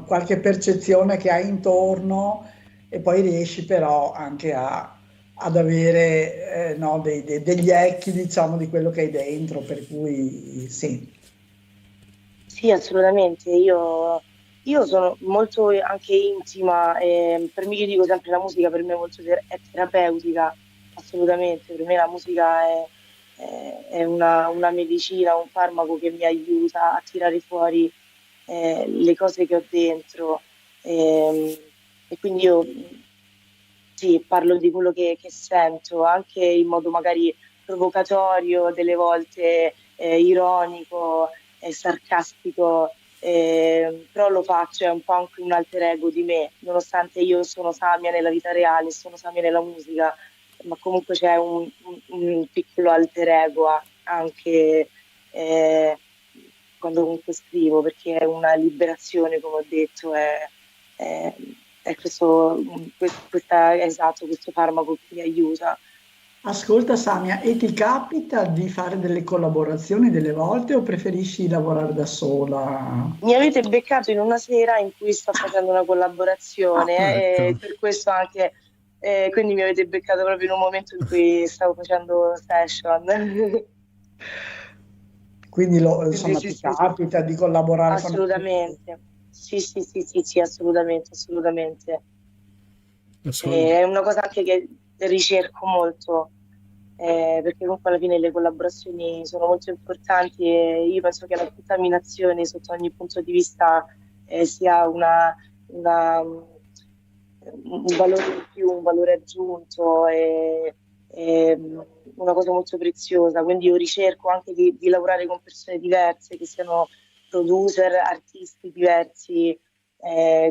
qualche percezione che hai intorno, e poi riesci però anche ad avere no, degli echi, diciamo, di quello che hai dentro, per cui sì. Sì, assolutamente. Io sono molto anche intima, per me, io dico sempre, la musica per me è terapeutica, assolutamente. Per me la musica è una medicina, un farmaco che mi aiuta a tirare fuori le cose che ho dentro, e quindi io sì, parlo di quello che sento, anche in modo magari provocatorio, delle volte ironico, sarcastico, però lo faccio, è un po' anche un alter ego di me, nonostante io sono Samia nella vita reale, sono Samia nella musica, ma comunque c'è un piccolo alter ego anche quando comunque scrivo, perché è una liberazione, come ho detto, è questo farmaco che mi aiuta. Ascolta Samia, e ti capita di fare delle collaborazioni delle volte o preferisci lavorare da sola? Mi avete beccato in una sera in cui sto facendo una collaborazione, ecco. e per questo anche, quindi mi avete beccato proprio in un momento in cui stavo facendo session. Quindi Sì, ti sì. capita di collaborare Assolutamente. Sì, assolutamente. Ascolta. È una cosa anche che ricerco molto, perché comunque alla fine le collaborazioni sono molto importanti, e io penso che la contaminazione sotto ogni punto di vista sia un valore in più, un valore aggiunto, e una cosa molto preziosa. Quindi io ricerco anche di lavorare con persone diverse, che siano producer, artisti diversi,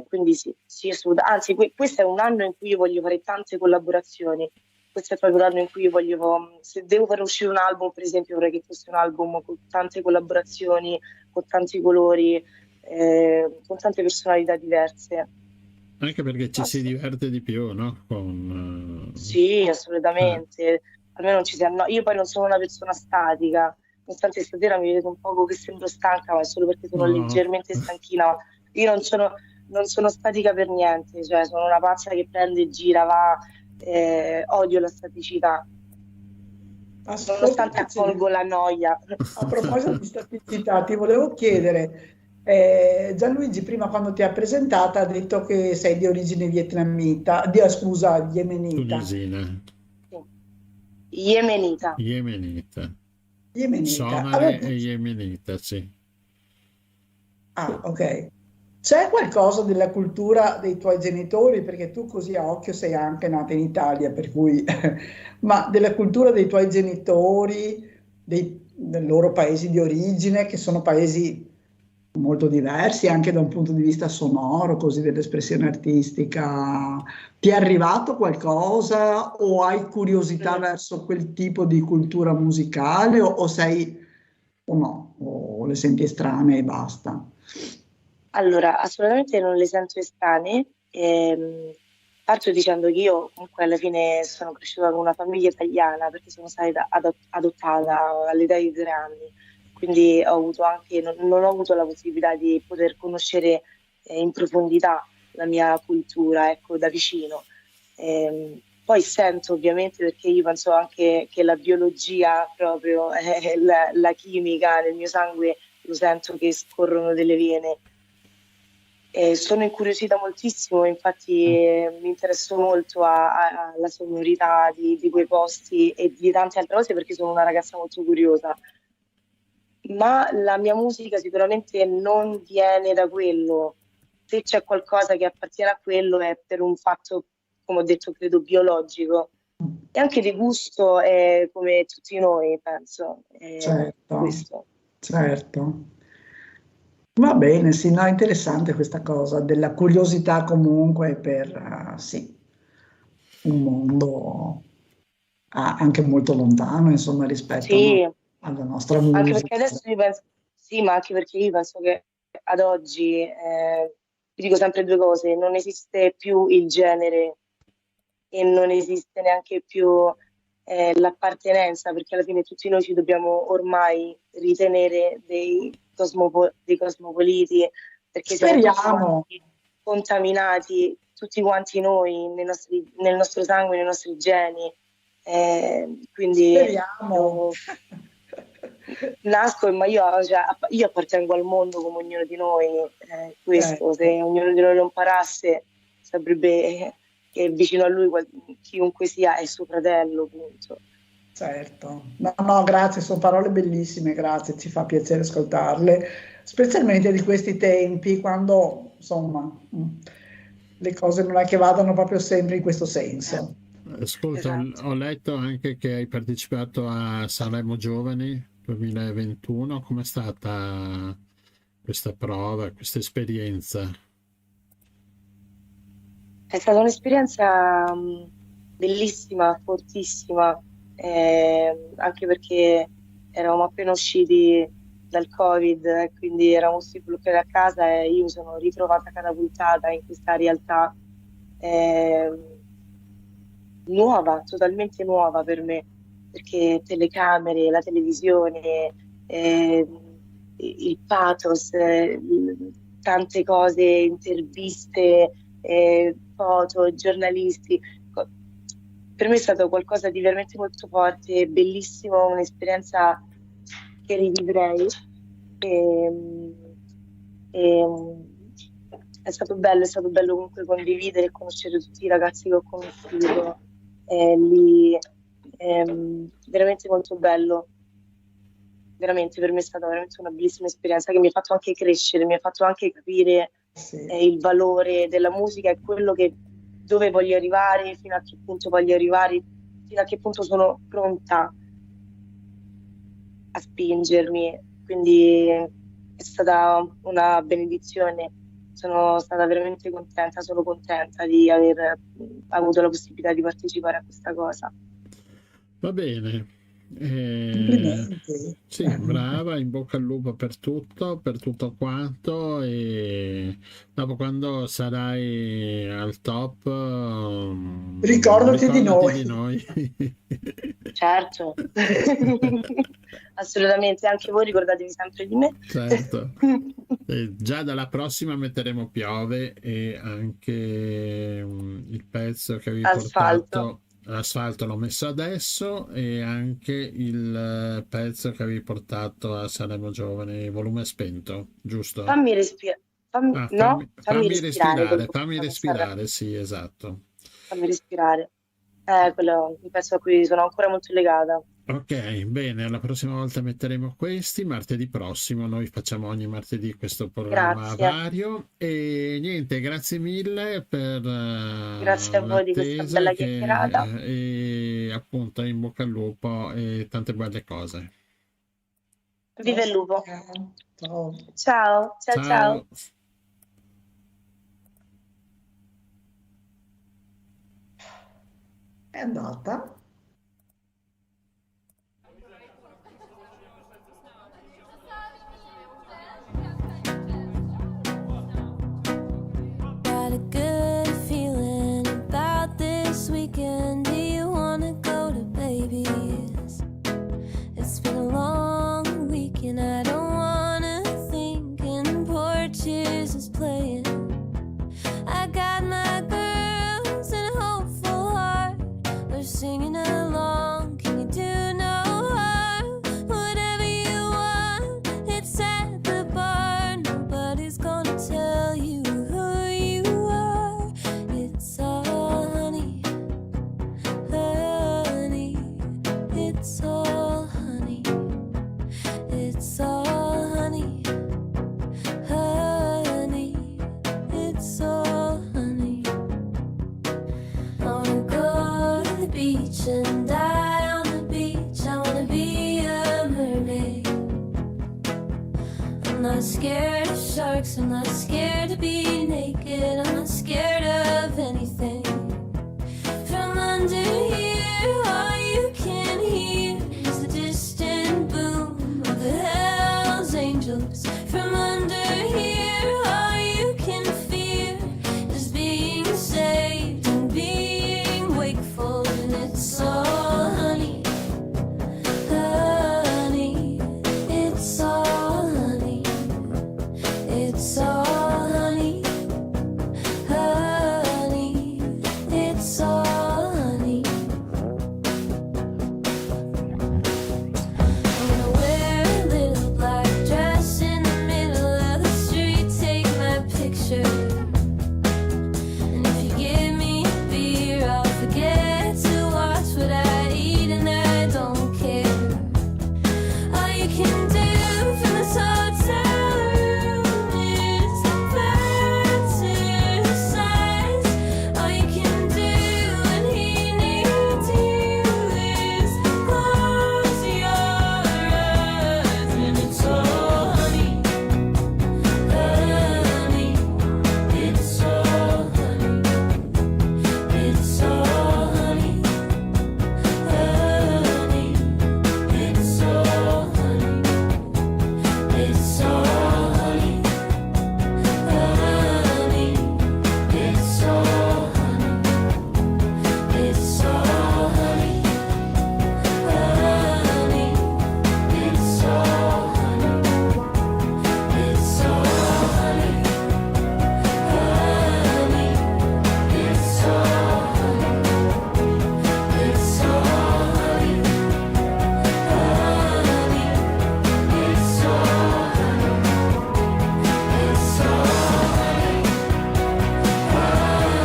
quindi sì, assolutamente. Anzi, questo è un anno in cui io voglio fare tante collaborazioni. Questo è proprio l'anno in cui io voglio, se devo fare uscire un album, per esempio, vorrei che fosse un album con tante collaborazioni, con tanti colori, con tante personalità diverse. Anche perché ci si diverte di più, no? Sì, assolutamente. Almeno non ci si Io poi non sono una persona statica, nonostante stasera mi vedete un poco che sembro stanca, ma è solo perché sono leggermente stanchina. Io non sono statica per niente, cioè sono una pazza che prende, gira, va, odio la staticità. nonostante accolgo la noia. A proposito di staticità, ti volevo chiedere, Gianluigi prima quando ti ha presentata ha detto che sei di origine vietnamita, scusa, yemenita. Tunisina. Yemenita. Yemenita. Yemenita. Somale e yemenita, sì. Ah, ok. C'è qualcosa della cultura dei tuoi genitori, perché tu così a occhio sei anche nata in Italia, per cui, ma della cultura dei tuoi genitori, dei loro paesi di origine, che sono paesi molto diversi anche da un punto di vista sonoro, così dell'espressione artistica. Ti è arrivato qualcosa o hai curiosità verso quel tipo di cultura musicale o sei o no, o le senti estranee e basta? Allora, assolutamente non le sento estranee. Parto dicendo che io comunque alla fine sono cresciuta con una famiglia italiana perché sono stata adottata all'età di 3 anni, quindi ho avuto anche, non ho avuto la possibilità di poter conoscere in profondità la mia cultura, ecco, da vicino. Poi sento ovviamente, perché io penso anche che la biologia, proprio la chimica nel mio sangue, lo sento che scorrono delle vene. Sono incuriosita moltissimo, infatti mi interesso molto alla sonorità di quei posti e di tante altre cose perché sono una ragazza molto curiosa. Ma la mia musica sicuramente non viene da quello. Se c'è qualcosa che appartiene a quello è per un fatto, come ho detto, credo biologico. E anche di gusto, come tutti noi, penso. Certo, Questo. certo. Va bene, sì, no, è interessante questa cosa della curiosità comunque per, sì, un mondo anche molto lontano, insomma, rispetto Sì, alla nostra anche musica. perché adesso io penso, sì, ma anche perché io penso che ad oggi, ti dico sempre due cose, non esiste più il genere e non esiste neanche più l'appartenenza, perché alla fine tutti noi ci dobbiamo ormai ritenere dei cosmopoliti, perché siamo tutti Speriamo, quanti contaminati, tutti quanti noi, nel nostro sangue, nei nostri geni. Quindi speriamo. nasco, ma io appartengo al mondo come ognuno di noi. Questo, se ognuno di noi lo imparasse, saprebbe che vicino a lui chiunque sia è suo fratello, punto. Certo, no, no, grazie, sono parole bellissime, grazie, ci fa piacere ascoltarle, specialmente di questi tempi, quando, insomma, le cose non è che vadano proprio sempre in questo senso. Ascolta, Esatto. ho letto anche che hai partecipato a Sanremo Giovani 2021. Com'è stata questa prova, questa esperienza? È stata un'esperienza bellissima, fortissima, anche perché eravamo appena usciti dal Covid, e quindi eravamo tutti bloccati a casa e io mi sono ritrovata catapultata in questa realtà nuova, totalmente nuova per me, perché telecamere, la televisione, il pathos, tante cose, interviste, foto, giornalisti. Per me è stato qualcosa di veramente molto forte, bellissimo, un'esperienza che rivivrei. È stato bello comunque condividere e conoscere tutti i ragazzi che ho conosciuto lì, veramente molto bello. Veramente per me è stata veramente una bellissima esperienza che mi ha fatto anche crescere, mi ha fatto anche capire il valore della musica e dove voglio arrivare, fino a che punto voglio arrivare, fino a che punto sono pronta a spingermi. Quindi è stata una benedizione. Sono stata veramente contenta, sono contenta di aver avuto la possibilità di partecipare a questa cosa. Va bene. Complimenti. Sì, brava, in bocca al lupo per tutto quanto, e dopo quando sarai al top, Ricordati di ricordati noi. di noi. Certo, assolutamente, anche voi ricordatevi sempre di me. Certo. Già dalla prossima metteremo Piove e anche il pezzo che avevi Asfalto. portato l'asfalto l'ho messo adesso e anche il pezzo che avevi portato a Sanremo Giovane, volume spento, giusto? Fammi respirare. Ah, No, fammi fammi respirare. Quel fammi pochino che sta respirare, sì, esatto. fammi respirare. Quello è un pezzo a cui sono ancora molto legata. Ok, bene, la prossima volta metteremo questi, martedì prossimo, noi facciamo ogni martedì questo programma Grazie. vario e niente, grazie mille per Grazie a voi di questa l'attesa bella chiacchierata. e appunto in bocca al lupo e tante belle cose. Viva il lupo. Ciao. Ciao, ciao, ciao. Ciao. È andata. Got a good feeling about this weekend. Do you wanna go to baby's? It's been a long week and I don't wanna think, and Porches is playing. I got my girls and a hopeful heart. They're singing along. Can you do no harm? Whatever you want, it's at the bar. Nobody's gonna tell you who you are. It's all honey, honey. It's all honey. It's all honey, honey. It's all honey. I wanna go to the beach and die on the beach. I wanna be a mermaid. I'm not scared of sharks, I'm not scared to be naked. I'm not scared of anything. From under here, all you can hear is the distant boom of the Hells Angels. From under here, all you can fear is being saved and being wakeful. And it's all honey, honey. It's all honey. It's all honey, honey. It's all honey. I'm gonna wear a little black dress in the middle of the street, take my picture. And if you give me a beer, I'll forget to watch what I eat, and I don't care. All you can do from this hotel room is fantasize. All you can do when he needs you is close your eyes. And it's all honey, honey. It's all honey. It's all honey, honey. It's all honey. It's all honey, honey. It's all honey. It's all honey, honey. It's all honey. It's all honey, honey. It's all honey. It's all honey, honey. It's all honey. It's all honey,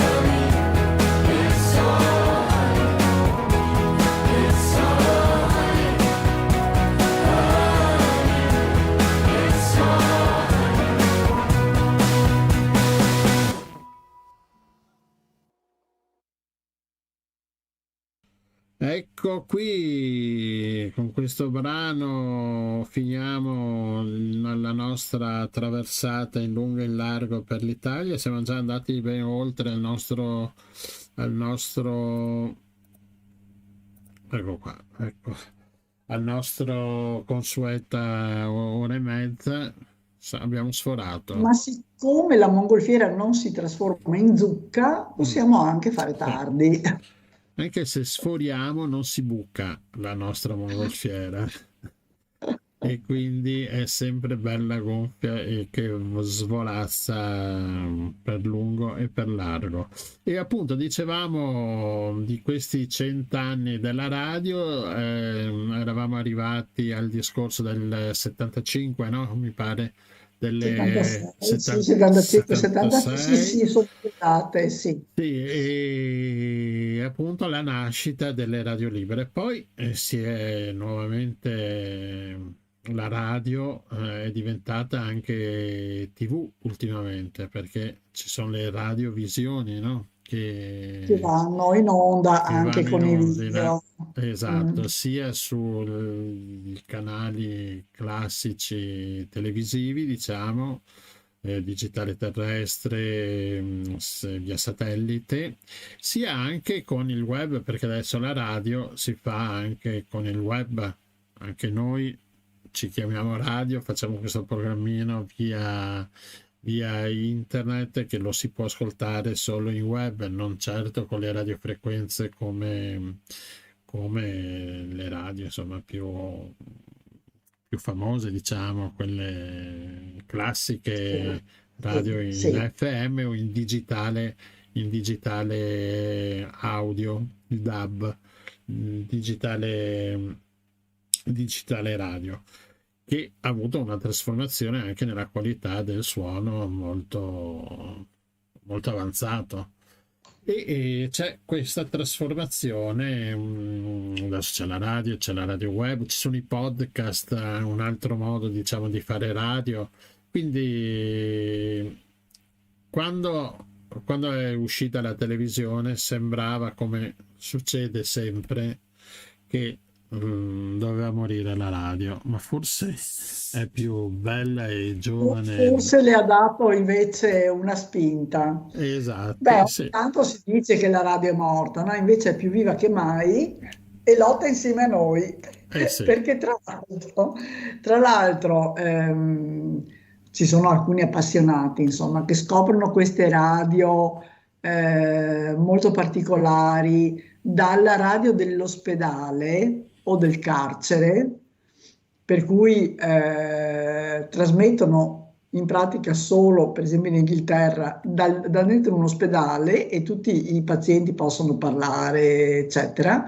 honey. It's all honey. It's all honey, honey. It's all honey. Ecco qui, con questo brano finiamo la nostra traversata in lungo e in largo per l'Italia. Siamo già andati ben oltre al nostro, ecco qua, ecco, al nostro consueta ora e mezza. Abbiamo sforato. Ma siccome la mongolfiera non si trasforma in zucca, possiamo anche fare tardi. Anche se sforiamo non si buca la nostra mongolfiera. e quindi è sempre bella gonfia e che svolazza per lungo e per largo. E appunto dicevamo di questi 100 anni della radio, eravamo arrivati al discorso del 75, no? Mi pare, delle 76, sì, 75, 76, sì, 76. sì, sono state, sì. Sì, e appunto la nascita delle radio libere. Poi si è nuovamente la radio è diventata anche TV ultimamente, perché ci sono le radiovisioni, no? Che vanno in onda Che anche vanno in con i ordine, video. esatto, sia sui canali classici televisivi, diciamo, digitale terrestre, via satellite, sia anche con il web, perché adesso la radio si fa anche con il web. Anche noi ci chiamiamo radio, facciamo questo programmino via internet che lo si può ascoltare solo in web, non certo con le radiofrequenze come le radio, insomma, più famose, diciamo, quelle classiche radio in Sì. FM o in digitale audio, il DAB, digitale radio, che ha avuto una trasformazione anche nella qualità del suono molto, molto avanzato. E c'è questa trasformazione, adesso c'è la radio web, ci sono i podcast, un altro modo, diciamo, di fare radio. Quindi quando è uscita la televisione sembrava, come succede sempre, che doveva morire la radio, ma forse è più bella e giovane. Forse le ha dato invece una spinta. Esatto, Beh, sì. tanto si dice che la radio è morta, no? Invece è più viva che mai e lotta insieme a noi. Sì. Perché tra l'altro ci sono alcuni appassionati, insomma, che scoprono queste radio molto particolari, dalla radio dell'ospedale o del carcere, per cui trasmettono in pratica solo, per esempio in Inghilterra, da dentro un ospedale e tutti i pazienti possono parlare, eccetera,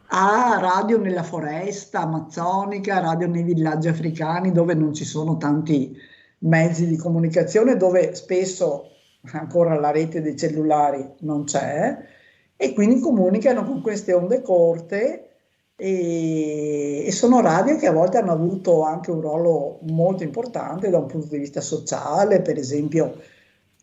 a radio nella foresta amazzonica, radio nei villaggi africani dove non ci sono tanti mezzi di comunicazione, dove spesso ancora la rete dei cellulari non c'è, e quindi comunicano con queste onde corte e sono radio che a volte hanno avuto anche un ruolo molto importante da un punto di vista sociale, per esempio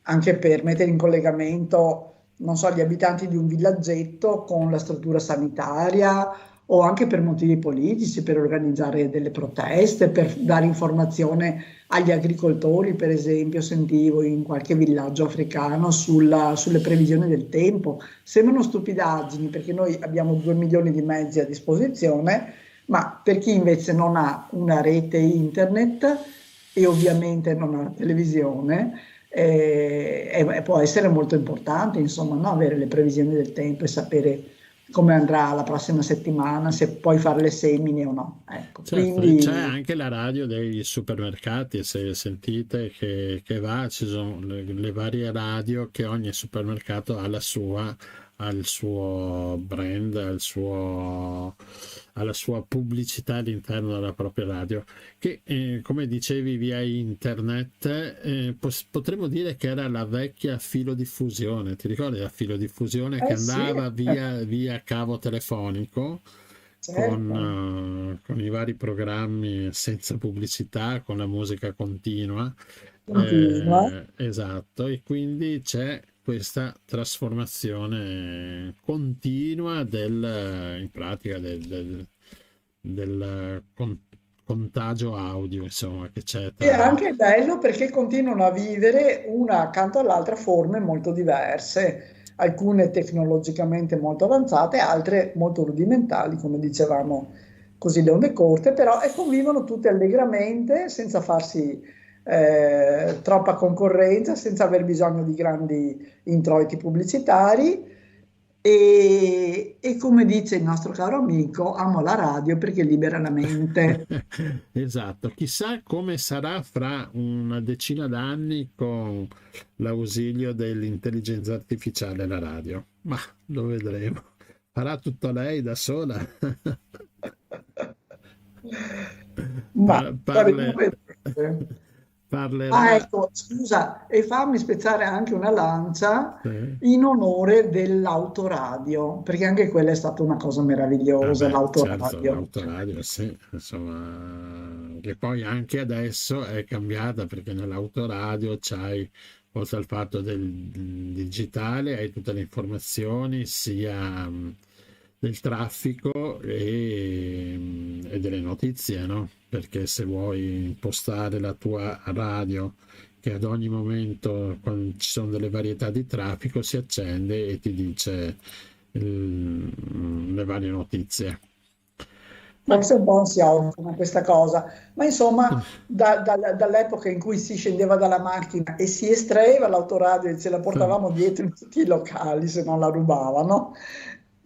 anche per mettere in collegamento, non so, gli abitanti di un villaggetto con la struttura sanitaria, o anche per motivi politici, per organizzare delle proteste, per dare informazione agli agricoltori, per esempio. Sentivo in qualche villaggio africano sulle previsioni del tempo. Sembrano stupidaggini perché noi abbiamo 2 milioni di mezzi a disposizione, ma per chi invece non ha una rete internet e ovviamente non ha la televisione, può essere molto importante, insomma, no? Avere le previsioni del tempo e sapere come andrà la prossima settimana, se puoi fare le semine o no. Ecco, certo, quindi c'è anche la radio dei supermercati, se sentite che va, ci sono le varie radio che ogni supermercato ha il suo brand, ha la sua pubblicità all'interno della propria radio, che come dicevi via internet, potremmo dire che era la vecchia filodiffusione. Ti ricordi la filodiffusione che andava via cavo telefonico? certo. Con i vari programmi senza pubblicità, con la musica continua. Continua. Esatto, e quindi c'è questa trasformazione continua in pratica del contagio audio, insomma, che c'è E anche bello perché continuano a vivere una accanto all'altra forme molto diverse, alcune tecnologicamente molto avanzate, altre molto rudimentali, come dicevamo, così le onde corte, però e convivono tutte allegramente, senza farsi troppa concorrenza, senza aver bisogno di grandi introiti pubblicitari, E come dice il nostro caro amico, amo la radio perché libera la mente. Esatto, chissà come sarà fra una decina d'anni con l'ausilio dell'intelligenza artificiale la radio, ma lo vedremo. Farà tutto lei da sola? Ma Parlerà. ecco, scusa, e fammi spezzare anche una lancia Sì. in onore dell'autoradio, perché anche quella è stata una cosa meravigliosa, Certo, l'autoradio. l'autoradio, sì, insomma, che poi anche adesso è cambiata perché nell'autoradio c'hai, oltre al fatto del digitale, hai tutte le informazioni sia del traffico e delle notizie, no? Perché se vuoi impostare la tua radio che ad ogni momento, quando ci sono delle varietà di traffico, si accende e ti dice le varie notizie. Forse un po' ansiogena questa cosa, ma insomma dall'epoca in cui si scendeva dalla macchina e si estraeva l'autoradio e ce la portavamo dietro in tutti i locali se non la rubavano,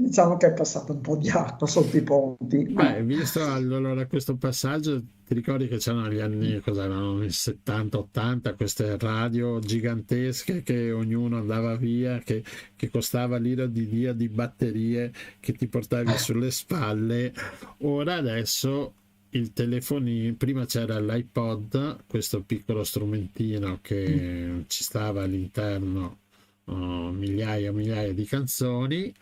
diciamo che è passato un po' di acqua sotto i ponti. Beh, visto allora questo passaggio, ti ricordi che c'erano negli anni, cos'erano, i 70-80, queste radio gigantesche che ognuno andava via, che costava l'ira di Dio di batterie che ti portavi sulle spalle. Ora adesso il telefonino, prima c'era l'iPod, questo piccolo strumentino che ci stava all'interno migliaia e migliaia di canzoni,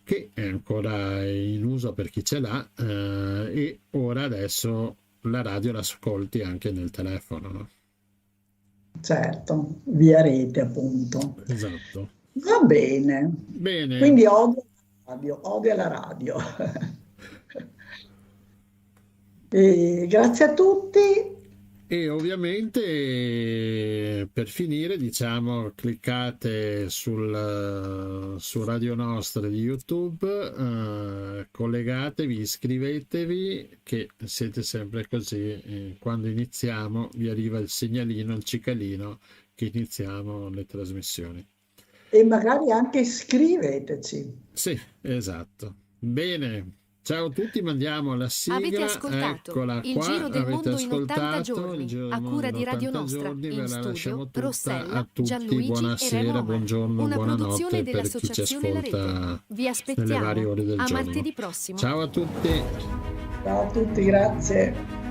che è ancora in uso per chi ce l'ha, e ora adesso la radio l'ascolti anche nel telefono, no? Certo, via rete appunto. Esatto. Va bene. Bene. Quindi odio la radio. E grazie a tutti. E ovviamente per finire, diciamo, cliccate su Radio Nostra di YouTube, collegatevi, iscrivetevi, che siete sempre così, quando iniziamo vi arriva il segnalino, il cicalino che iniziamo le trasmissioni. E magari anche scriveteci. Sì, esatto. Bene. Ciao a tutti, mandiamo la sigla. Avete ascoltato Eccola il qua. Giro del Avete Mondo in 80 ascoltato il giorni, Giro del a Mondo cura in di Radio 80 Nostra, giorni, ve in la studio, lasciamo tutta Rossella, a tutti. Gianluigi e Buonasera, Roma. buongiorno, Una buonanotte produzione per chi ci dell'Associazione La Rete. ascolta Vi nelle varie ore aspettiamo del a giorno. martedì prossimo. Ciao a tutti. Ciao a tutti, grazie.